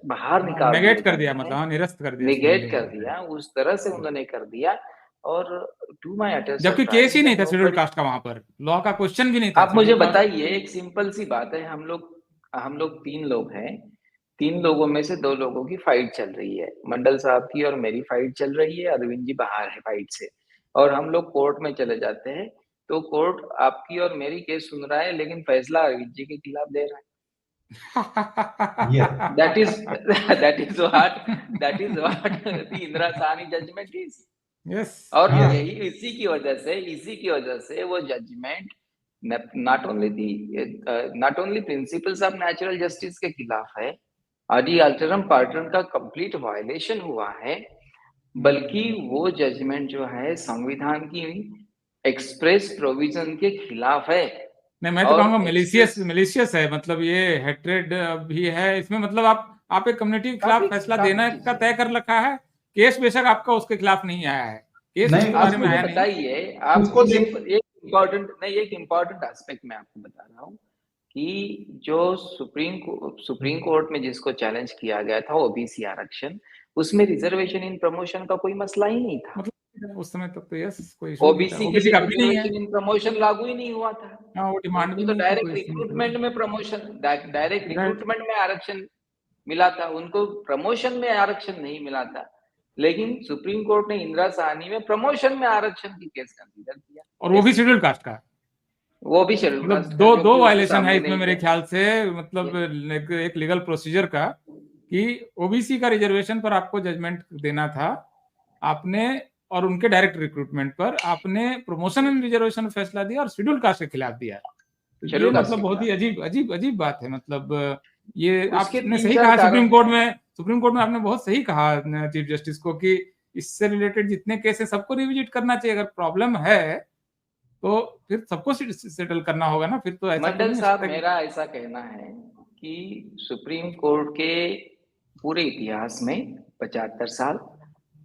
बाहर निकाल नेगेट कर दिया, मतलब निरस्त कर दिया, निगेट कर दिया, उस तरह से उन्होंने कर दिया। और टू माय अटर जबकि केस ही नहीं था शेड्यूल कास्ट का, वहां पर लॉ का क्वेश्चन भी नहीं था। आप मुझे बताइए, एक सिंपल सी बात है, हम लोग 3 लोग हैं, 3 लोगों में से 2 लोगों की फाइट चल रही है, मंडल साहब की और मेरी फाइट चल रही है, अरविंद जी बाहर है फाइट से, और हम लोग कोर्ट में चले जाते हैं, तो कोर्ट आपकी और मेरी केस सुन रहा है लेकिन फैसला अरविंद जी के खिलाफ दे रहा है। That is what the Indira Sawhney judgment is. Yes. और यही इसी की वजह से वो judgment not only principles of natural justice के खिलाफ है, आदि अल्टरम पार्टन का कंप्लीट वायलेशन हुआ है, बल्कि वो जजमेंट जो है संविधान की एक्सप्रेस प्रोविजन के खिलाफ है। नहीं, मैं तो कहूँगा मिलीशियस है, मतलब ये हेट्रेड भी है इसमें, मतलब आप एक कम्युनिटी के खिलाफ फैसला देना का तय कर रखा है, केस बेशक आपका उसके खिलाफ नहीं आया है, केस उसके बारे में आया नहीं। बताइए आपको एक इम्पोर्टेंट एस्पेक्ट मैं आपको बता रहा हूँ कि जो सुप्रीम कोर्ट में जिसको चैलेंज किया गया था ओबीसी आरक्षण, उसमें रिजर्वेशन इन प्रमोशन का कोई मसला ही नहीं था, मतलब उस समय तक तो यस कोई ओबीसी के लिए रिजर्वेशन इन प्रमोशन लागू ही नहीं हुआ था। हाँ, वो डिमांड भी तो डायरेक्ट रिक्रूटमेंट में प्रमोशन, डायरेक्ट रिक्रूटमेंट में आरक्षण मिला था, उनको प्रमोशन में आरक्षण नहीं मिला था। लेकिन सुप्रीम कोर्ट ने इंदिरा साहनी में प्रमोशन में आरक्षण की केस कंसीडर किया, और वो भी शेड्यूल कास्ट का, वो भी शेड्यूल कास्ट। दो वायलेशन है इसमें मेरे ख्याल से, मतलब एक लीगल प्रोसीजर का कि ओबीसी का रिजर्वेशन पर आपको जजमेंट देना था आपने, और उनके डायरेक्ट रिक्रूटमेंट पर आपने प्रमोशन एंड रिजर्वेशन फैसला दिया और शेड्यूल कास्ट के खिलाफ दिया। तो ये मतलब बहुत ही अजीब बात है। मतलब ये आपने सही कहा, सुप्रीम कोर्ट में आपने बहुत सही कहा चीफ जस्टिस को कि इससे रिलेटेड जितने केस है सबको रिविजिट करना चाहिए, अगर प्रॉब्लम है तो फिर सबको सेटल करना होगा ना, फिर तो ऐसा। मंडल साहब, मेरा ऐसा कहना है कि सुप्रीम कोर्ट के पूरे इतिहास में 75 साल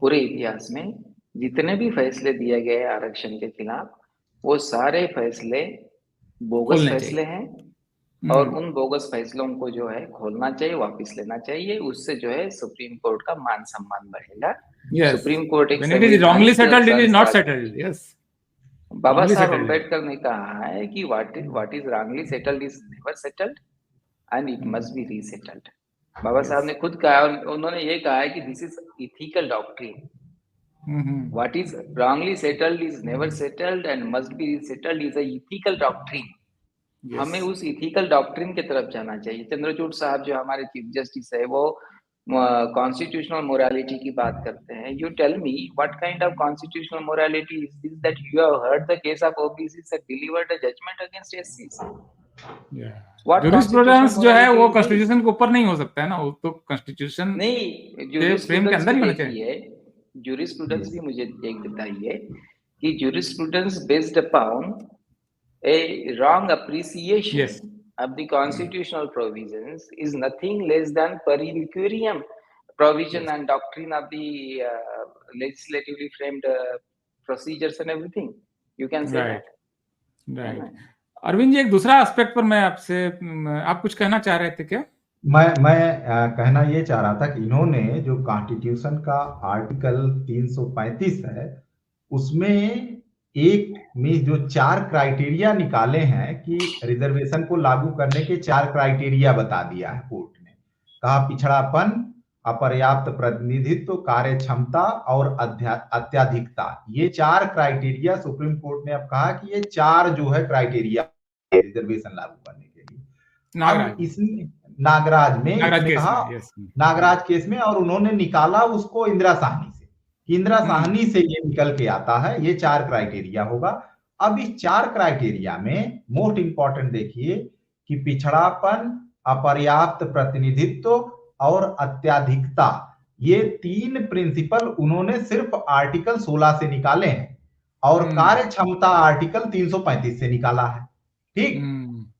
पूरे इतिहास में जितने भी फैसले दिए गए आरक्षण के खिलाफ, वो सारे फैसले बोगस फैसले हैं, और उन बोगस फैसलों को जो है खोलना चाहिए, वापस लेना चाहिए, उससे जो है सुप्रीम कोर्ट का मान सम्मान बढ़ेगा। सुप्रीम कोर्ट एक wrongly settled, it is not settled. Yes. बाबा साहब अम्बेडकर ने कहा है कि what is wrongly settled is never settled and it must be resettled. बाबा साहब ने खुद कहा, उन्होंने ये कहा है कि this is ethical doctrine, what is wrongly settled is never settled and must be resettled is a ethical doctrine. Yes. हमें उस इथिकल डॉक्ट्रिन की तरफ जाना चाहिए। चंद्रचूड़ साहब जो हमारे चीफ जस्टिस है, वो कॉन्स्टिट्यूशनल मोरालिटी की बात करते हैं। You tell me what kind of constitutional morality is this that you have heard the case of OBCs and delivered a judgement against एससीज। ज्यूरिस्प्रूडेंस जो है वो कॉन्स्टिट्यूशन के ऊपर नहीं हो सकता है ना, वो तो कॉन्स्टिट्यूशन नहीं, फ्रेम के अंदर ही होना चाहिए। ज्यूरिस्प्रूडेंस भी मुझे एक बताइए कि jurisprudence based upon a wrong appreciation of the constitutional provisions is nothing less than periculum provision and doctrine of the legislatively framed procedures and everything. You can say that. Right. Arvind ji, एक दूसरा aspect पर मैं आपसे, आप कुछ कहना चाह रहे थे क्या? मैं कहना ये चाह रहा था कि इन्होंने जो कॉन्स्टिट्यूशन का आर्टिकल 335 है उसमें एक में जो 4 क्राइटेरिया निकाले हैं कि रिजर्वेशन को लागू करने के 4 क्राइटेरिया बता दिया है कोर्ट ने। कहा पिछड़ापन, अपर्याप्त प्रतिनिधित्व, कार्य क्षमता और अत्याधिकता, ये 4 क्राइटेरिया सुप्रीम कोर्ट ने अब कहा कि ये 4 जो है क्राइटेरिया रिजर्वेशन लागू करने के लिए। इसमें नागराज में कहा, नागराज केस में, और उन्होंने निकाला उसको इंदिरा साहनी से, इंदिरा साहनी से ये निकल के आता है, ये 4 क्राइटेरिया होगा। अब इस 4 क्राइटेरिया में मोस्ट इंपॉर्टेंट देखिए कि पिछड़ापन, अपर्याप्त प्रतिनिधित्व और अत्याधिकता, ये 3 प्रिंसिपल उन्होंने सिर्फ आर्टिकल 16 से निकाले हैं और कार्य क्षमता आर्टिकल 335 से निकाला है। ठीक,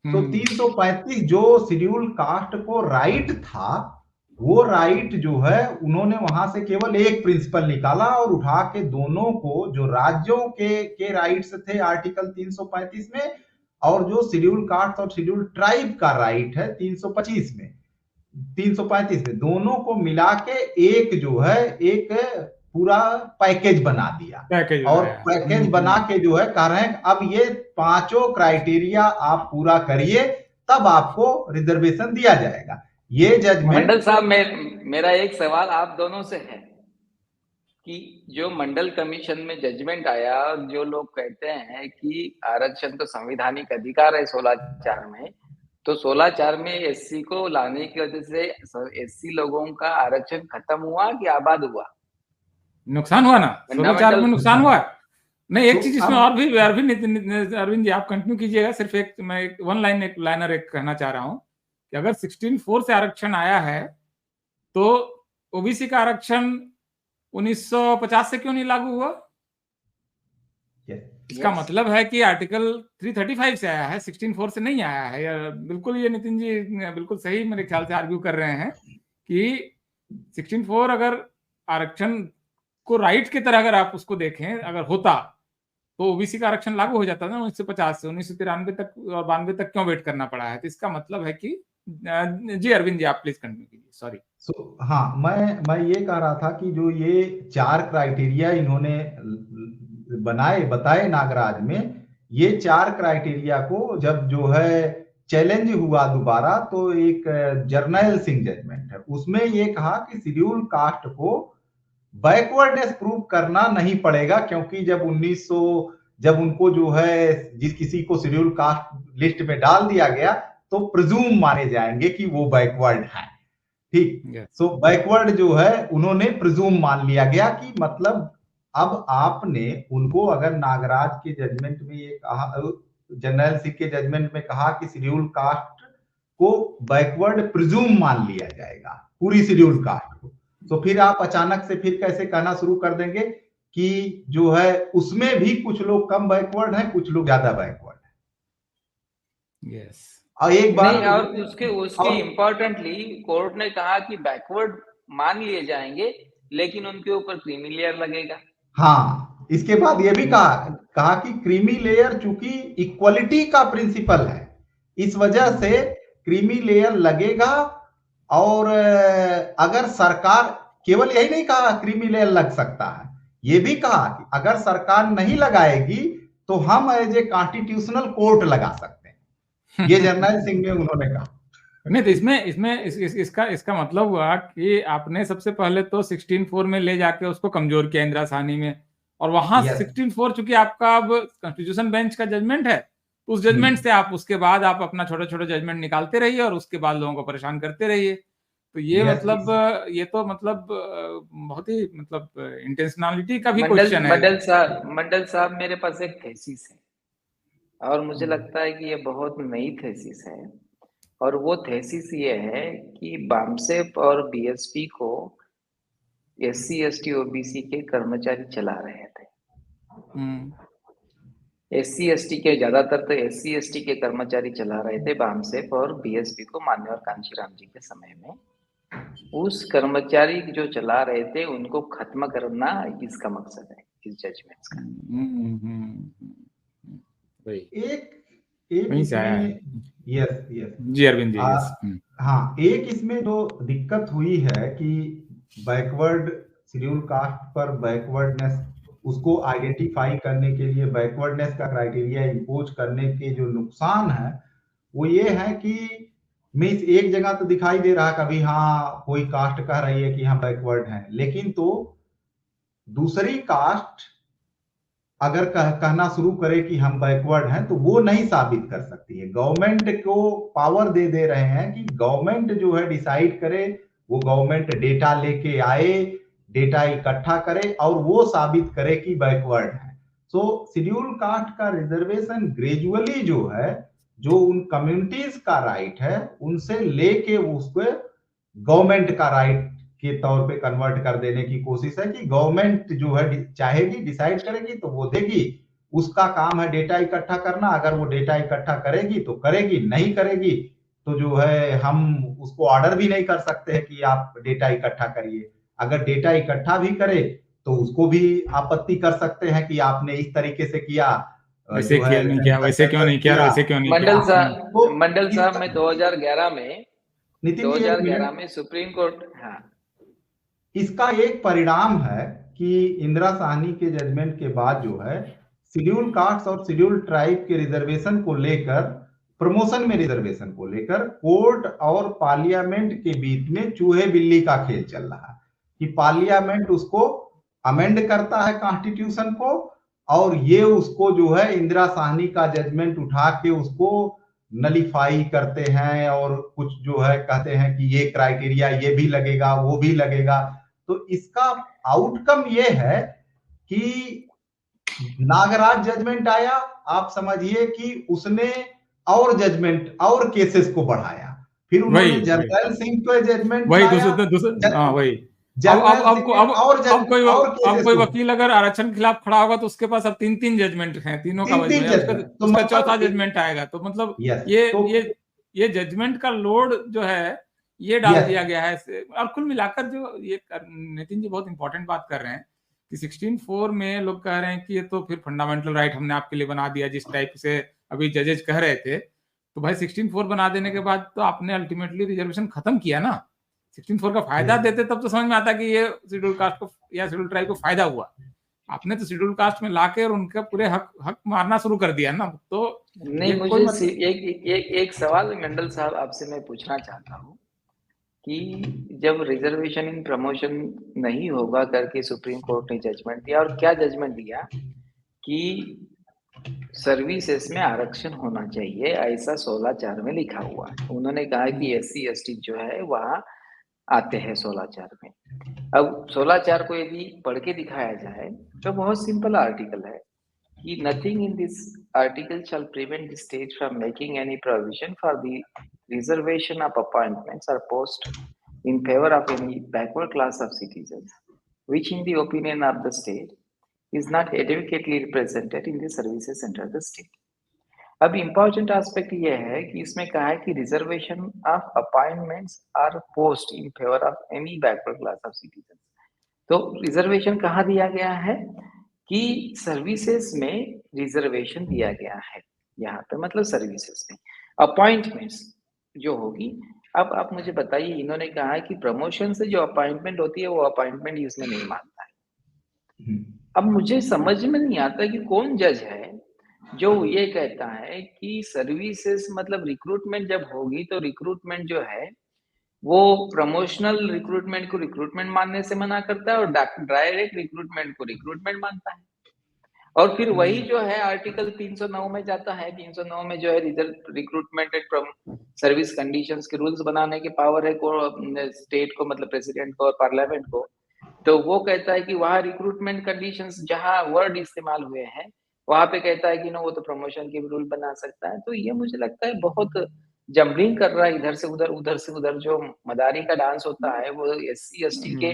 तो 335 जो शेड्यूल कास्ट को राइट था, वो राइट जो है उन्होंने वहां से केवल एक प्रिंसिपल निकाला और उठा के दोनों को, जो राज्यों के राइट्स थे आर्टिकल 335 में और जो शेड्यूल कास्ट और शेड्यूल ट्राइब का राइट है 335 में, दोनों को मिला के एक जो है एक पूरा पैकेज बना दिया। और पैकेज बना के जो है कह रहे हैं अब ये 5 क्राइटेरिया आप पूरा करिए तब आपको रिजर्वेशन दिया जाएगा। ये जजमेंट मंडल साहब, मेरा एक सवाल आप दोनों से है कि जो मंडल कमीशन में जजमेंट आया, जो लोग कहते हैं कि आरक्षण तो संवैधानिक अधिकार है 16(4) में, तो 16(4) में एससी को लाने की वजह से एससी लोगों का आरक्षण खत्म हुआ कि आबाद हुआ? नुकसान हुआ ना, 16(4) में नुकसान हुआ। नहीं, एक चीज इसमें और भी अरविंद जी आप कंटिन्यू कीजिएगा, सिर्फ मैं एक लाइनर कहना चाह रहा हूं कि अगर 16(4) से आरक्षण आया है तो ओबीसी का आरक्षण 1950 से क्यों नहीं लागू हुआ? इसका मतलब है कि आर्टिकल 335 से आया है, 16(4) से नहीं आया है। बिल्कुल, ये नितिन जी बिल्कुल सही मेरे ख्याल से आर्ग्यू कर रहे हैं कि 16(4) अगर आरक्षण को राइट की तरह अगर आप उसको देखें, अगर होता तो ओबीसी का आरक्षण लागू हो जाता ना 1950 से 1993 तक और 92 तक क्यों वेट करना पड़ा है? तो इसका मतलब है कि जी अरविंद जी आप प्लीज कंटिन्यू कीजिए। सॉरी। हाँ, मैं ये कह रहा था कि जो ये 4 क्राइटेरिया इन्होंने बताए नागराज में, ये 4 क्राइटेरिया को जब जो है चैलेंज हुआ दोबारा, तो एक जर्नैल सिंह जजमेंट है, उसमें ये कहा कि शेड्यूल कास्ट को बैकवर्डनेस प्रूव करना नहीं पड़ेगा, क्योंकि जब उनको जो है जिस किसी को शेड्यूल कास्ट लिस्ट में डाल दिया गया तो प्रिज्यूम माने जाएंगे कि वो बैकवर्ड है। ठीक, सो बैकवर्ड जो है उन्होंने प्रिज्यूम मान लिया गया कि मतलब अब आपने उनको अगर नागराज के जजमेंट में ये कहा, जनरल सिंह के जजमेंट में कहा कि शेड्यूल कास्ट को बैकवर्ड प्रिज्यूम मान लिया जाएगा पूरी शेड्यूल कास्ट को, तो फिर आप अचानक से फिर कैसे कहना शुरू कर देंगे कि जो है उसमें भी कुछ लोग कम बैकवर्ड हैं, कुछ लोग ज्यादा बैकवर्ड हैं। यस, और एक बात नहीं, और उसके इम्पोर्टेंटली कोर्ट ने कहा कि बैकवर्ड मान लिए जाएंगे लेकिन उनके ऊपर क्रीमी लेयर लगेगा। हाँ, इसके बाद ये भी कहा कि क्रीमी लेयर चूंकि इक्वलिटी का प्रिंसिपल है, इस वजह से क्रीमी लेयर लगेगा। और अगर सरकार, केवल यही नहीं कहा क्रीमी लेयर लग सकता है, ये भी कहा कि अगर सरकार नहीं लगाएगी तो हम एज ए कॉन्स्टिट्यूशनल कोर्ट लगा सकते हैं। ये जर्नैल सिंह में उन्होंने कहा। नहीं, तो इसका मतलब हुआ कि आपने सबसे पहले तो 16(4) में ले जाके उसको कमजोर किया इंदिरा साहनी में, और वहां 16(4) चूंकि आपका अब कॉन्स्टिट्यूशन बेंच का जजमेंट है, उस जजमेंट से आप उसके बाद आप अपना छोटे छोटे जजमेंट निकालते रहिए और उसके बाद लोगों को परेशान करते रहिए। तो ये ये तो मतलब बहुत ही मतलब इंटेंशनलिटी का भी क्वेश्चन है। मंडल साहब मेरे पास एक थीसिस है और मुझे लगता है कि ये बहुत नई थीसिस है, और वो थीसिस ये है कि बामसेप और बीएसपी को एससी एसटी ओबीसी के कर्मचारी चला रहे थे। एससी एसटी के ज्यादातर तो एससी एसटी के कर्मचारी चला रहे थे बामसेप और बीएसपी को, मान्यवर कांशीराम जी के समय में। उस कर्मचारी जो चला रहे थे उनको खत्म करना इसका मकसद है इस जजमेंट का। यस जी अरविंद जी। हाँ, एक इसमें जो दिक्कत हुई है कि बैकवर्ड शेड्यूल कास्ट पर बैकवर्डनेस, उसको आइडेंटिफाई करने के लिए बैकवर्डनेस का क्राइटेरिया इंपोज करने के जो नुकसान है वो ये है कि मीन्स एक जगह तो दिखाई दे रहा कभी हाँ कोई कास्ट कह रही है कि हम बैकवर्ड हैं, लेकिन तो दूसरी कास्ट अगर कहना शुरू करे कि हम बैकवर्ड हैं तो वो नहीं साबित कर सकती है। गवर्नमेंट को पावर दे रहे हैं कि गवर्नमेंट जो है डिसाइड करे, वो गवर्नमेंट डेटा लेके आए, डेटा इकट्ठा करे और वो साबित करे कि बैकवर्ड है। सो शेड्यूल कास्ट का रिजर्वेशन ग्रेजुअली जो है जो उन कम्युनिटीज का राइट है उनसे लेके उसको गवर्नमेंट का राइट के तौर पे कन्वर्ट कर देने की कोशिश है कि गवर्नमेंट जो है चाहेगी, डिसाइड करेगी तो वो देगी, उसका काम है डेटा इकट्ठा करना। अगर वो डेटा इकट्ठा करेगी तो करेगी, नहीं करेगी तो जो है हम उसको ऑर्डर भी नहीं कर सकते हैं कि आप डेटा इकट्ठा करिए। अगर डेटा इकट्ठा भी करे तो उसको भी आपत्ति कर सकते हैं कि आपने इस तरीके से किया, वैसे जो क्यों है नहीं किया, वैसे क्यों नहीं किया, वैसे क्यों नहीं मंडल किया। साहब, मंडल साहब, मैं 2011 में नितिन जी 2011 में सुप्रीम कोर्ट, हाँ, इसका एक परिणाम है कि इंदिरा साहनी के जजमेंट के बाद जो है शेड्यूल कास्ट और शेड्यूल ट्राइब के रिजर्वेशन को लेकर, प्रमोशन में रिजर्वेशन को लेकर कोर्ट और पार्लियामेंट के बीच में चूहे बिल्ली का खेल चल रहा है कि पार्लियामेंट उसको अमेंड करता है कॉन्स्टिट्यूशन को, और ये उसको जो है इंदिरा साहनी का जजमेंट उठा के उसको नलीफाई करते हैं और कुछ जो है कहते हैं कि ये क्राइटेरिया ये भी लगेगा वो भी लगेगा। तो इसका आउटकम ये है कि नागराज जजमेंट आया, आप समझिए कि उसने और जजमेंट और केसेस को बढ़ाया, फिर उन्होंने जरनैल सिंह पे जजमेंट वही लाया, वही अब कोई वकील अगर आरक्षण के खिलाफ खड़ा होगा तो उसके पास अब 3 जजमेंट हैं, तीनों का उसका चौथा जजमेंट आएगा। तो मतलब ये जजमेंट का लोड जो है ये डाल दिया गया है। और कुल मिलाकर जो ये नितिन जी बहुत इंपॉर्टेंट बात कर रहे हैं कि 16(4) में लोग कह रहे हैं कि ये तो फिर फंडामेंटल राइट हमने आपके लिए बना दिया, जिस टाइप से अभी जजेज कह रहे थे। तो भाई 16(4) बना देने के बाद तो आपने अल्टीमेटली रिजर्वेशन खत्म किया ना। 16(4) का फायदा देते तब तो समझ में आता कि ये शेड्यूल कास्ट को या शेड्यूल ट्राइब को फायदा हुआ। आपने तो शेड्यूल कास्ट में लाके और उनका पूरे हक मारना शुरू कर दिया ना। तो नहीं, मुझे एक सवाल मंडल साहब आपसे मैं पूछना चाहता हूँ कि जब रिजर्वेशन इन प्रमोशन नहीं होगा करके सुप्रीम कोर्ट ने जजमेंट दिया, और क्या जजमेंट दिया कि सर्विसेज में आरक्षण होना चाहिए, ऐसा 16(4) में लिखा हुआ है। उन्होंने कहा कि SC ST जो है वहां आते हैं 16(4) में। अब 16(4) को यदि पढ़ के दिखाया जाए तो बहुत सिंपल आर्टिकल है कि nothing in this article shall prevent the state from making any provision for the reservation of appointments और post in favor of any backward class of citizens, which in the opinion of the state is not adequately represented in the services under the state. अब important aspect ये है कि इसमें कहा है कि reservation of appointments R post in favour of any backward class of citizen. तो reservation कहाँ दिया गया है कि सर्विसेज में रिजर्वेशन दिया गया है, यहाँ पे मतलब सर्विसेज में अपॉइंटमेंट्स जो होगी। अब आप मुझे बताइए, इन्होंने कहा है कि प्रमोशन से जो अपॉइंटमेंट होती है वो अपॉइंटमेंट इसमें नहीं मानता है। अब मुझे समझ में नहीं आता कि कौन जज है जो ये कहता है कि सर्विसेज मतलब रिक्रूटमेंट जब होगी तो रिक्रूटमेंट जो है वो प्रमोशनल रिक्रूटमेंट को रिक्रूटमेंट मानने से मना करता है और डायरेक्ट रिक्रूटमेंट को रिक्रूटमेंट मानता है। और फिर वही जो है आर्टिकल 309 में जाता है। 309 में जो है रिक्रूटमेंट एंड सर्विस कंडीशंस के रूल्स बनाने के पावर है को स्टेट को, मतलब प्रेसिडेंट को और पार्लियामेंट को। तो वो कहता है कि वहाँ रिक्रूटमेंट कंडीशंस जहाँ वर्ड इस्तेमाल हुए हैं वहां पे कहता है कि वो तो प्रमोशन के रूल बना सकता है। तो ये मुझे लगता है बहुत जम्बलिंग कर रहा है, इधर से उधर उधर से उधर। जो मदारी का डांस होता है वो SC ST के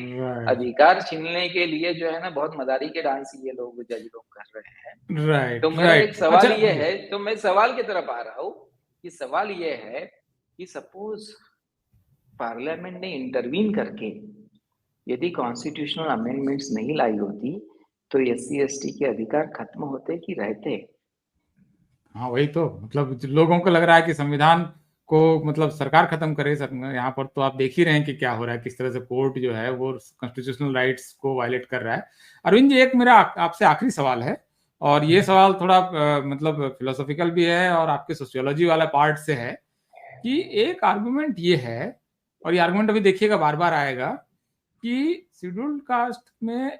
अधिकार छीनने के लिए जो है ना, बहुत मदारी के डांस ये लोग जज लोग कर रहे हैं। तो मेरा एक सवाल ये है, तो मैं सवाल की तरफ आ रहा हूँ कि सवाल ये है कि सपोज पार्लियामेंट ने इंटरवीन करके यदि कॉन्स्टिट्यूशनल अमेंडमेंट्स नहीं लाई होती तो SC ST के अधिकार खत्म होते कि रहते? हाँ वही तो, मतलब लोगों को लग रहा है कि संविधान को मतलब सरकार खत्म करे। यहाँ पर तो आप देख ही रहे हैं कि क्या हो रहा है, किस तरह से कोर्ट जो है वो कॉन्स्टिट्यूशनल राइट्स को वायलेट कर रहा है। अरविंद जी, एक मेरा आपसे आखिरी सवाल है, और ये सवाल थोड़ा मतलब फिलोसॉफिकल भी है और आपके सोशियोलॉजी वाला पार्ट से है कि एक आर्गुमेंट ये है, और ये आर्गुमेंट अभी देखिएगा बार बार आएगा, कि शेड्यूल्ड कास्ट में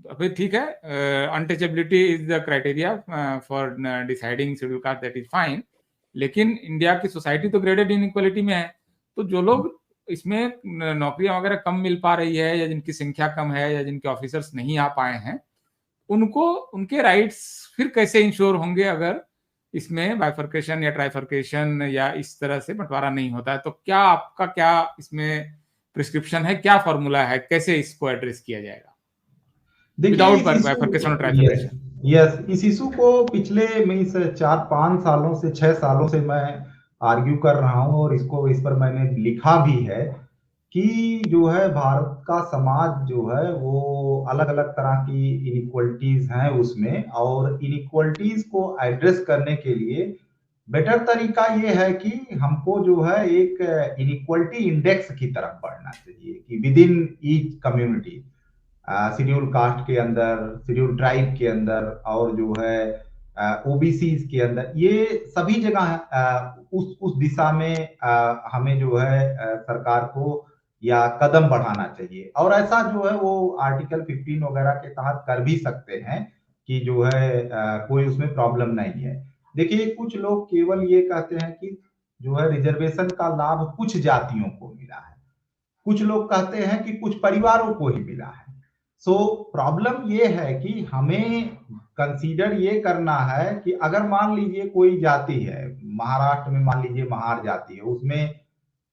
अभी ठीक है, untouchability is the criteria for deciding schedule caste, that is fine. लेकिन इंडिया की सोसाइटी तो ग्रेडेड इनइक्वालिटी में है। तो जो लोग इसमें नौकरियां वगैरह कम मिल पा रही है, या जिनकी संख्या कम है, या जिनके ऑफिसर्स नहीं आ पाए हैं, उनको उनके राइट्स फिर कैसे इंश्योर होंगे अगर इसमें बाइफर्केशन या ट्राइफर्केशन या इस तरह से बंटवारा नहीं होता है। तो क्या आपका क्या इसमें प्रिस्क्रिप्शन है, क्या फॉर्मूला है, कैसे इसको एड्रेस किया जाएगा विदाउट बाइफर्केशन और ट्राइफर्केशन? यस, इस इशू को पिछले मीन्स 4-5 सालों से 6 सालों से मैं आर्ग्यू कर रहा हूं और इस पर मैंने लिखा भी है कि जो है भारत का समाज जो है वो अलग अलग तरह की इनइक्वलिटीज हैं उसमें, और इनइक्वलिटीज को एड्रेस करने के लिए बेटर तरीका ये है कि हमको जो है एक इनइक्वलिटी इंडेक्स की तरफ बढ़ना चाहिए कि with in each community, schedule caste के अंदर, शेड्यूल ट्राइब के अंदर, और जो है ओबीसी के अंदर, ये सभी जगह उस दिशा में हमें जो है सरकार को या कदम बढ़ाना चाहिए। और ऐसा जो है वो आर्टिकल 15 वगैरह के तहत कर भी सकते हैं कि जो है कोई उसमें प्रॉब्लम नहीं है। देखिए, कुछ लोग केवल ये कहते हैं कि जो है रिजर्वेशन का लाभ कुछ जातियों को मिला है, कुछ लोग कहते हैं कि कुछ परिवारों को ही मिला है। सो प्रॉब्लम ये है कि हमें कंसीडर ये करना है कि अगर मान लीजिए कोई जाति है, महाराष्ट्र में मान लीजिए महार जाति है, उसमें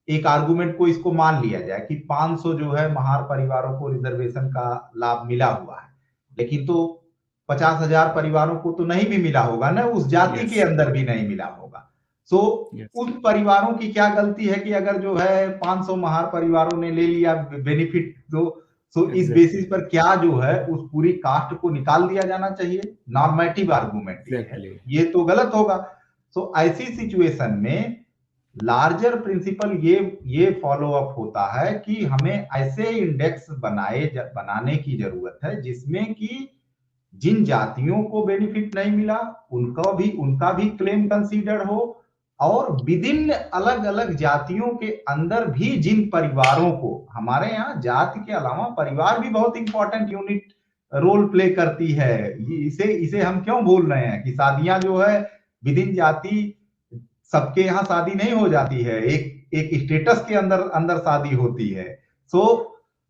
एक आर्गुमेंट को इसको मान लिया जाए कि 500 जो है महार परिवारों को रिजर्वेशन का लाभ मिला हुआ है, लेकिन तो 50,000 परिवारों को तो नहीं भी मिला होगा ना, उस जाति के अंदर भी नहीं मिला होगा। सो उन परिवारों की क्या गलती है कि अगर जो है 500 महार परिवारों ने ले लिया बेनिफिट, तो इस बेसिस पर क्या जो है उस पूरी कास्ट को निकाल दिया जाना चाहिए? नॉर्मेटिव आर्गुमेंट है, ये तो गलत होगा। सो ऐसी सिचुएशन में लार्जर प्रिंसिपल ये फॉलो अप होता है कि हमें ऐसे इंडेक्स बनाने की जरूरत है जिसमें कि जिन जातियों को बेनिफिट नहीं मिला उनका भी क्लेम कंसीडर हो, और विद इन अलग अलग जातियों के अंदर भी जिन परिवारों को, हमारे यहाँ जाति के अलावा परिवार भी बहुत इंपॉर्टेंट यूनिट रोल प्ले करती है, इसे हम क्यों भूल रहे हैं कि शादियां जो है विद इन जाति, सबके यहाँ शादी नहीं हो जाती है, एक स्टेटस के अंदर शादी होती है। सो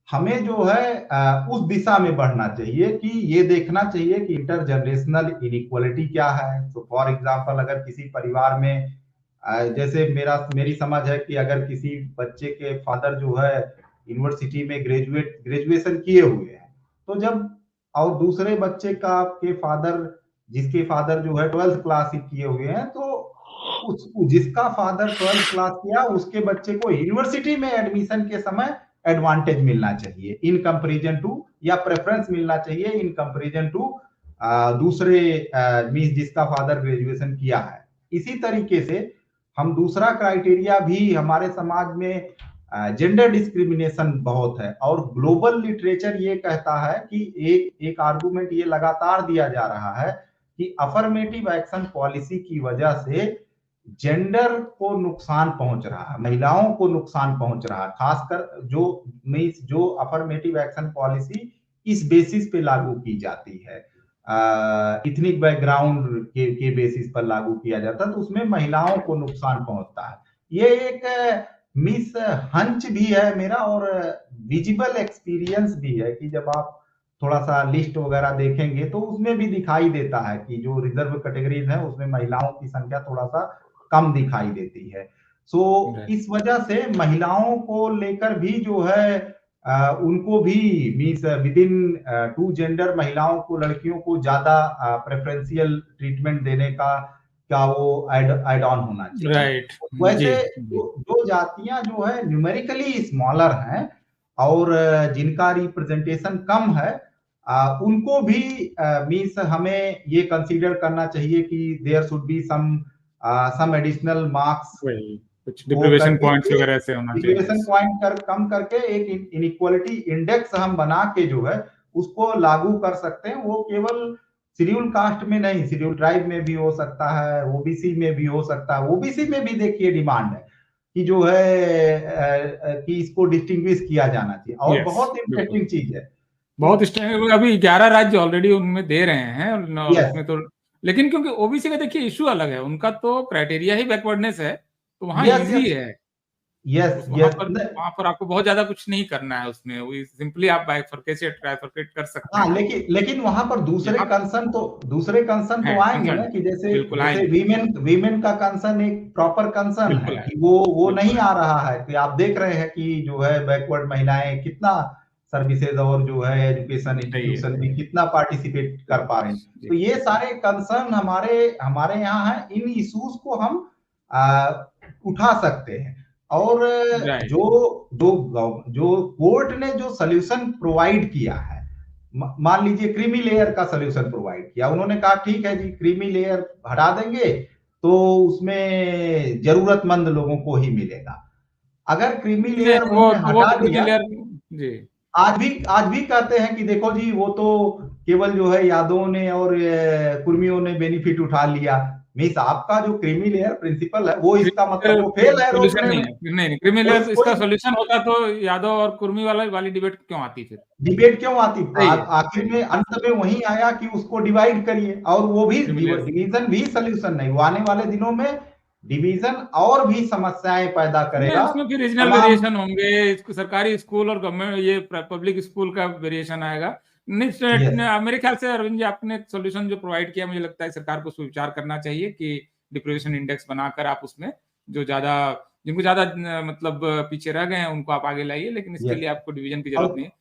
हमें जो है उस दिशा में बढ़ना चाहिए कि ये देखना चाहिए कि इंटरजनरेशनल इनइक्वालिटी क्या है। तो फॉर एग्जांपल, अगर किसी परिवार में जैसे मेरी समझ है कि अगर किसी बच्चे के फादर जो है यूनिवर्सिटी में ग्रेजुएशन किए हुए हैं, तो जब और दूसरे बच्चे के फादर, जिसके फादर जो है 12th क्लास ही किए हुए हैं, तो जिसका फादर 12th क्लास किया उसके बच्चे को यूनिवर्सिटी में एडमिशन के समय एडवांटेज मिलना चाहिए इन कंपैरिजन टू, या प्रेफरेंस मिलना चाहिए इन कंपैरिजन टू दूसरे मींस जिसका फादर ग्रेजुएशन किया है। इसी तरीके से हम दूसरा क्राइटेरिया भी, हमारे समाज में जेंडर डिस्क्रिमिनेशन बहुत है, और ग्लोबल लिटरेचर ये कहता है कि एक आर्गुमेंट ये लगातार दिया जा रहा है कि अफर्मेटिव एक्शन पॉलिसी की वजह से जेंडर को नुकसान पहुंच रहा है, महिलाओं को नुकसान पहुंच रहा है, खासकर जो अफर्मेटिव एक्शन पॉलिसी इस बेसिस पे लागू की जाती है, इथनिक बैकग्राउंड के बेसिस पर लागू किया जाता है, तो उसमें महिलाओं को नुकसान पहुंचता है। ये एक मिस हंच भी है मेरा, और विजिबल एक्सपीरियंस भी है कि जब आप थोड़ा सा लिस्ट वगैरह देखेंगे तो उसमें भी दिखाई देता है कि जो रिजर्व कैटेगरीज है उसमें महिलाओं की संख्या थोड़ा सा कम दिखाई देती है। सो इस वजह से महिलाओं को लेकर भी जो है उनको भी means within to gender, महिलाओं को, लड़कियों को ज्यादा प्रेफरेंशियल ट्रीटमेंट देने का वो ऐड ऑन होना चाहिए। राइट। वैसे जो जातियां जो है न्यूमेरिकली स्मॉलर हैं और जिनका रिप्रेजेंटेशन कम है, उनको भी मींस हमें ये कंसीडर करना चाहिए कि there should be some additional marks, कुछ डिप्रीवेशन पॉइंट्स वगैरह से होना चाहिए। डिप्रीवेशन पॉइंट कम करके एक इनइक्वालिटी इंडेक्स हम बना के जो है उसको लागू कर सकते हैं। वो केवल शेड्यूल कास्ट में नहीं, शेड्यूल ट्राइब में भी हो सकता है, ओबीसी में भी हो सकता है। ओबीसी में भी देखिए डिमांड है कि जो है कि इसको डिस्टिंग्विश किया जाना चाहिए, और बहुत इंटरेस्टिंग चीज है, बहुत अभी 11 राज्य ऑलरेडी उनमें दे रहे हैं उसमें तो, लेकिन क्योंकि ओबीसी का देखिए इश्यू अलग है, उनका तो क्राइटेरिया ही बैकवर्डनेस है, तो वहां इजी है। यस वहां पर आपको बहुत ज्यादा कुछ नहीं करना है उसमें, वो सिंपली आप बाइफरकेट ट्राइफरकेट कर सकते हाँ, हैं। लेकिन वहां पर दूसरे कंसर्न तो आएंगे ना, कि जैसे बिल्कुल जैसे वीमेन का कंसर्न एक प्रॉपर कंसर्न है बिल्कुल कि वो नहीं बिल्कुल आ रहा है, कि आप देख रहे हैं कि जो है बैकवर्ड महिलाएं कितना सर्विसेज और जो है एजुकेशन इंस्टीट्यूशन में कितना पार्टिसिपेट कर पा रही हैं। तो ये सारे कंसर्न हमारे यहाँ है, इन इश्यूज को हम उठा सकते हैं। और राइट। जो कोर्ट ने जो सोल्यूशन प्रोवाइड किया है, मान लीजिए क्रीमी लेयर का सोल्यूशन प्रोवाइड किया, उन्होंने कहा ठीक है जी, क्रीमी लेयर हटा देंगे तो उसमें जरूरतमंद लोगों को ही मिलेगा। अगर क्रीमी लेयर उन्होंने हटा दिया, जी आज भी कहते हैं कि देखो जी, वो तो केवल जो है यादवों ने और कुर्मियों ने बेनिफिट उठा लिया। मीन्स आपका जो क्रीमी लेयर प्रिंसिपल है वो इसका मतलब वो फेल है रोल सोल्यूशन प्ले नहीं में। है, नहीं क्रीमी लेयर इसका सोल्यूशन होता तो यादव और कुर्मी वाली डिबेट क्यों आती फिर? डिबेट क्यों आती? सही है, आखिर में अंत में वही आया कि उसको डिवाइड करिए, और वो भी डिवीजन भी सोल्यूशन नहीं, वो आने वाले दिनों में डिवीजन और भी समस्याएं पैदा करेगा। उसमें फिर रीजनल वेरिएशन होंगे, सरकारी स्कूल और गवर्नमेंट ये पब्लिक स्कूल का वेरिएशन आएगा। मेरे ख्याल से अरविंद जी, आपने सोल्यूशन जो प्रोवाइड किया, मुझे लगता है सरकार को विचार करना चाहिए कि डिप्रेशन इंडेक्स बनाकर आप उसमें जो जिनको ज्यादा मतलब पीछे रह गए हैं उनको आप आगे लाइए, लेकिन इसके लिए आपको डिवीजन की जरूरत नहीं है।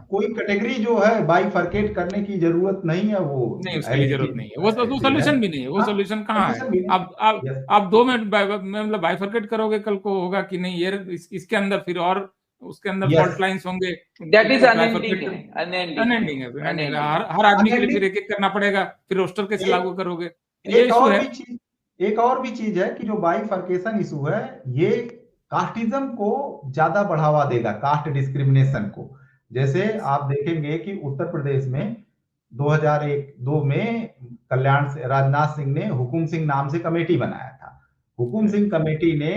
कोई कैटेगरी जो है बाइफरकेट करने की जरूरत नहीं है, वो नहीं, उसके लिए जरूरत नहीं है, वो सोल्यूशन भी नहीं है, वो सोल्यूशन कहाँ है? आप दो में मतलब बाइफरकेट करोगे, कल को होगा कि नहीं यार इसके अंदर फिर और उसके अंदर फॉल्ट लाइंस होंगे, दैट इज अनएंडिंग है। हर आदमी के लिए फिर एक एक करना पड़ेगा, फिर रोस्टर कैसे लागू करोगे? ये इशू है। एक और भी चीज है कि जो बाइफरकेशन इशू है, ये कास्टिज्म को ज्यादा बढ़ावा देगा, कास्ट डिस्क्रिमिनेशन को। जैसे आप देखेंगे कि उत्तर प्रदेश में 2001-2 में राजनाथ सिंह ने हुकुम सिंह नाम से कमेटी बनाया था। हुकुम सिंह कमेटी ने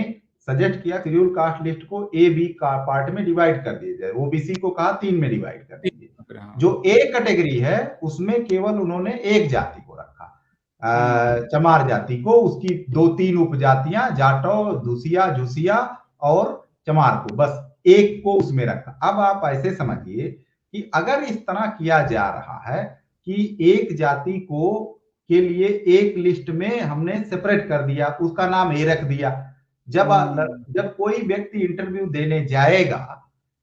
सजेस्ट किया शेड्यूल कास्ट लिस्ट को ए बी का पार्ट में डिवाइड कर दिया जाए, ओबीसी को कहा 3 में डिवाइड कर दीजिए। जो ए कैटेगरी है उसमें केवल उन्होंने एक जाति को रखा, चमार जाति को, उसकी 2-3 उपजातियां, जाटो, धुसिया, झुसिया और चमार को, बस एक को उसमें रखा। अब आप ऐसे समझिए कि अगर इस तरह किया जा रहा है कि एक जाति को के लिए एक लिस्ट में हमने सेपरेट कर दिया, उसका नाम ए रख दिया, जब कोई व्यक्ति इंटरव्यू देने जाएगा,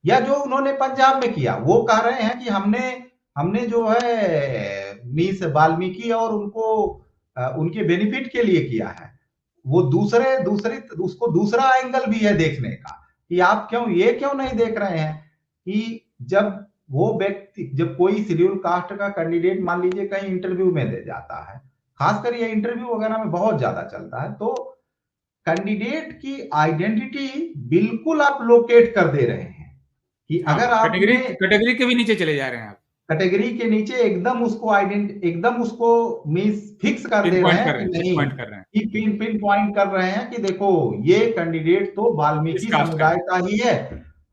या जो उन्होंने पंजाब में किया, वो कह रहे हैं कि हमने जो है मीस वाल्मीकि और उनको उनके बेनिफिट के लिए किया है। वो उसको दूसरा एंगल भी है देखने का, कि आप क्यों नहीं देख रहे हैं कि जब कोई शेड्यूल कास्ट का कैंडिडेट मान लीजिए कहीं इंटरव्यू में दे जाता है, खासकर ये इंटरव्यू वगैरह में बहुत ज्यादा चलता है, तो कैंडिडेट की आइडेंटिटी बिल्कुल आप लोकेट कर दे रहे हैं कि अगर आप कैटेगरी के भी नीचे चले जा रहे हैं, आप कैटेगरी के नीचे एकदम उसको मिस फिक्स कर दे रहे हैं कि नहीं, पिन पॉइंट कर रहे हैं कि देखो ये कैंडिडेट तो वाल्मीकि समुदाय का ही है,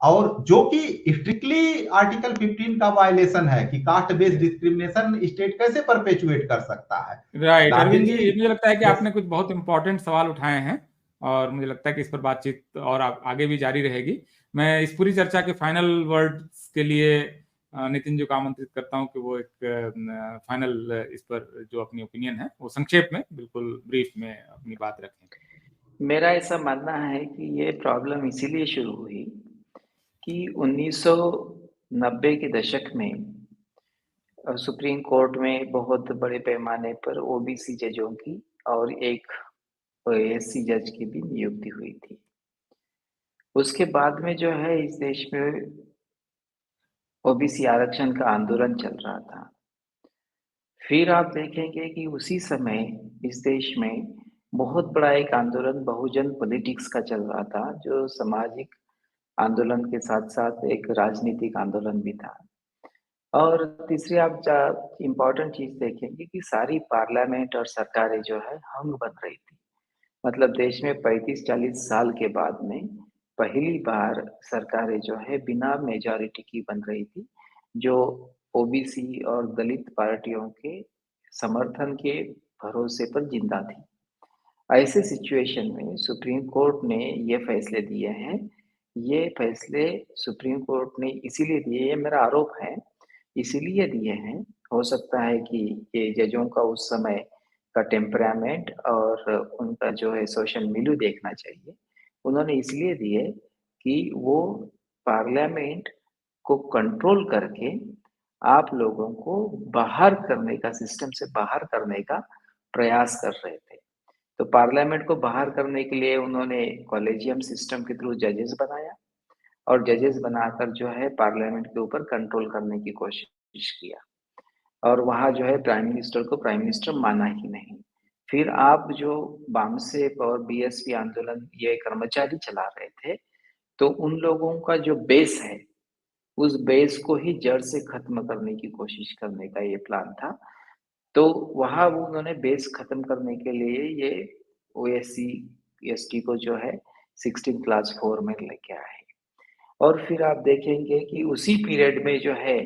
और जो कि स्ट्रिक्टली आर्टिकल 15 का वायलेशन है कि कास्ट बेस्ड डिस्क्रिमिनेशन स्टेट कैसे परपेचुएट कर सकता है। राइट अरविंद जी, मुझे लगता है कि आपने कुछ बहुत इंपॉर्टेंट सवाल उठाए हैं, और मुझे लगता है कि इस पर बातचीत और आगे भी जारी रहेगी। मैं इस पूरी चर्चा के फाइनल वर्ड्स के लिए नितिन जी को आमंत्रित करता हूं कि वो एक फाइनल इस पर जो अपनी ओपिनियन है वो संक्षेप में, बिल्कुल ब्रीफ में अपनी बात रखें। मेरा ऐसा मानना है कि ये प्रॉब्लम इसीलिए शुरू हुई कि 1990 के दशक में सुप्रीम कोर्ट में बहुत बड़े पैमाने पर ओबीसी जजों की और एक एससी जज की भी नियुक्ति हुई थी। उसके बाद में जो है इस देश में ओबीसी आरक्षण का आंदोलन चल रहा था। फिर आप देखेंगे कि उसी समय इस देश में बहुत बड़ा एक आंदोलन बहुजन पॉलिटिक्स का चल रहा था, जो सामाजिक आंदोलन के साथ साथ एक राजनीतिक आंदोलन भी था। और तीसरी आप इम्पोर्टेंट चीज देखेंगे कि सारी पार्लियामेंट और सरकारें जो है हंग बन रही थी। मतलब देश में 35-40 साल के बाद में पहली बार सरकारें जो है बिना मेजॉरिटी की बन रही थी, जो ओबीसी और दलित पार्टियों के समर्थन के भरोसे पर जिंदा थी। ऐसे सिचुएशन में सुप्रीम कोर्ट ने ये फैसले दिए हैं। ये फैसले सुप्रीम कोर्ट ने इसीलिए दिए, ये मेरा आरोप है, इसीलिए दिए हैं। हो सकता है कि ये जजों का उस समय का टेम्परामेंट और उनका जो है सोशल मिलियू देखना चाहिए। उन्होंने इसलिए दिए कि वो पार्लियामेंट को कंट्रोल करके आप लोगों को बाहर करने का, सिस्टम से बाहर करने का प्रयास कर रहे थे। तो पार्लियामेंट को बाहर करने के लिए उन्होंने कॉलेजियम सिस्टम के थ्रू जजेस बनाया और जजेस बनाकर जो है पार्लियामेंट के ऊपर कंट्रोल करने की कोशिश किया। और वहाँ जो है प्राइम मिनिस्टर को प्राइम मिनिस्टर माना ही नहीं। फिर आप जो बामसेफ और बीएसपी आंदोलन ये कर्मचारी चला रहे थे, तो उन लोगों का जो बेस है, उस बेस को ही जड़ से खत्म करने की कोशिश करने का ये प्लान था। तो वहाँ वो उन्होंने बेस खत्म करने के लिए ये ओएससी एसटी को जो है 16 क्लास 4 में लेके आए। और फिर आप देखेंगे कि उसी पीरियड में जो है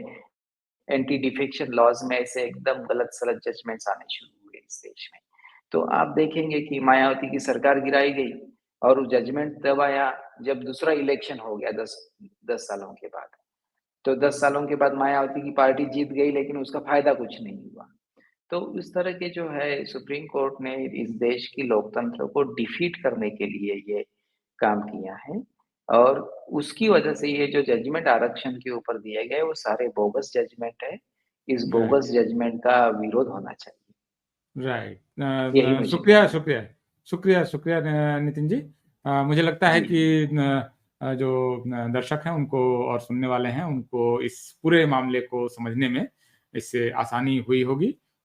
एंटी डिफेक्शन लॉज में ऐसे एकदम गलत सलत जजमेंट्स आने शुरू हुए इस देश में। तो आप देखेंगे कि मायावती की सरकार गिराई गई और वो जजमेंट तब आया जब दूसरा इलेक्शन हो गया 10 सालों के बाद। तो 10 सालों के बाद मायावती की पार्टी जीत गई, लेकिन उसका फायदा कुछ नहीं हुआ। तो इस तरह के जो है सुप्रीम कोर्ट ने इस देश की लोकतंत्र को डिफीट करने के लिए ये काम किया है और उसकी वजह से ये जो जजमेंट आरक्षण के ऊपर दिए गए वो सारे बोगस जजमेंट है। इस बोगस जजमेंट का विरोध होना चाहिए। राइट। यही मुझे शुक्रिया कहना है। शुक्रिया शुक्रिया शुक्रिया नितिन जी। मुझे लगता है जी। कि जो दर्शक हैं उनको और सुनने वाले हैं उनको इस पूरे मामले को समझने में इससे आसानी हुई होगी।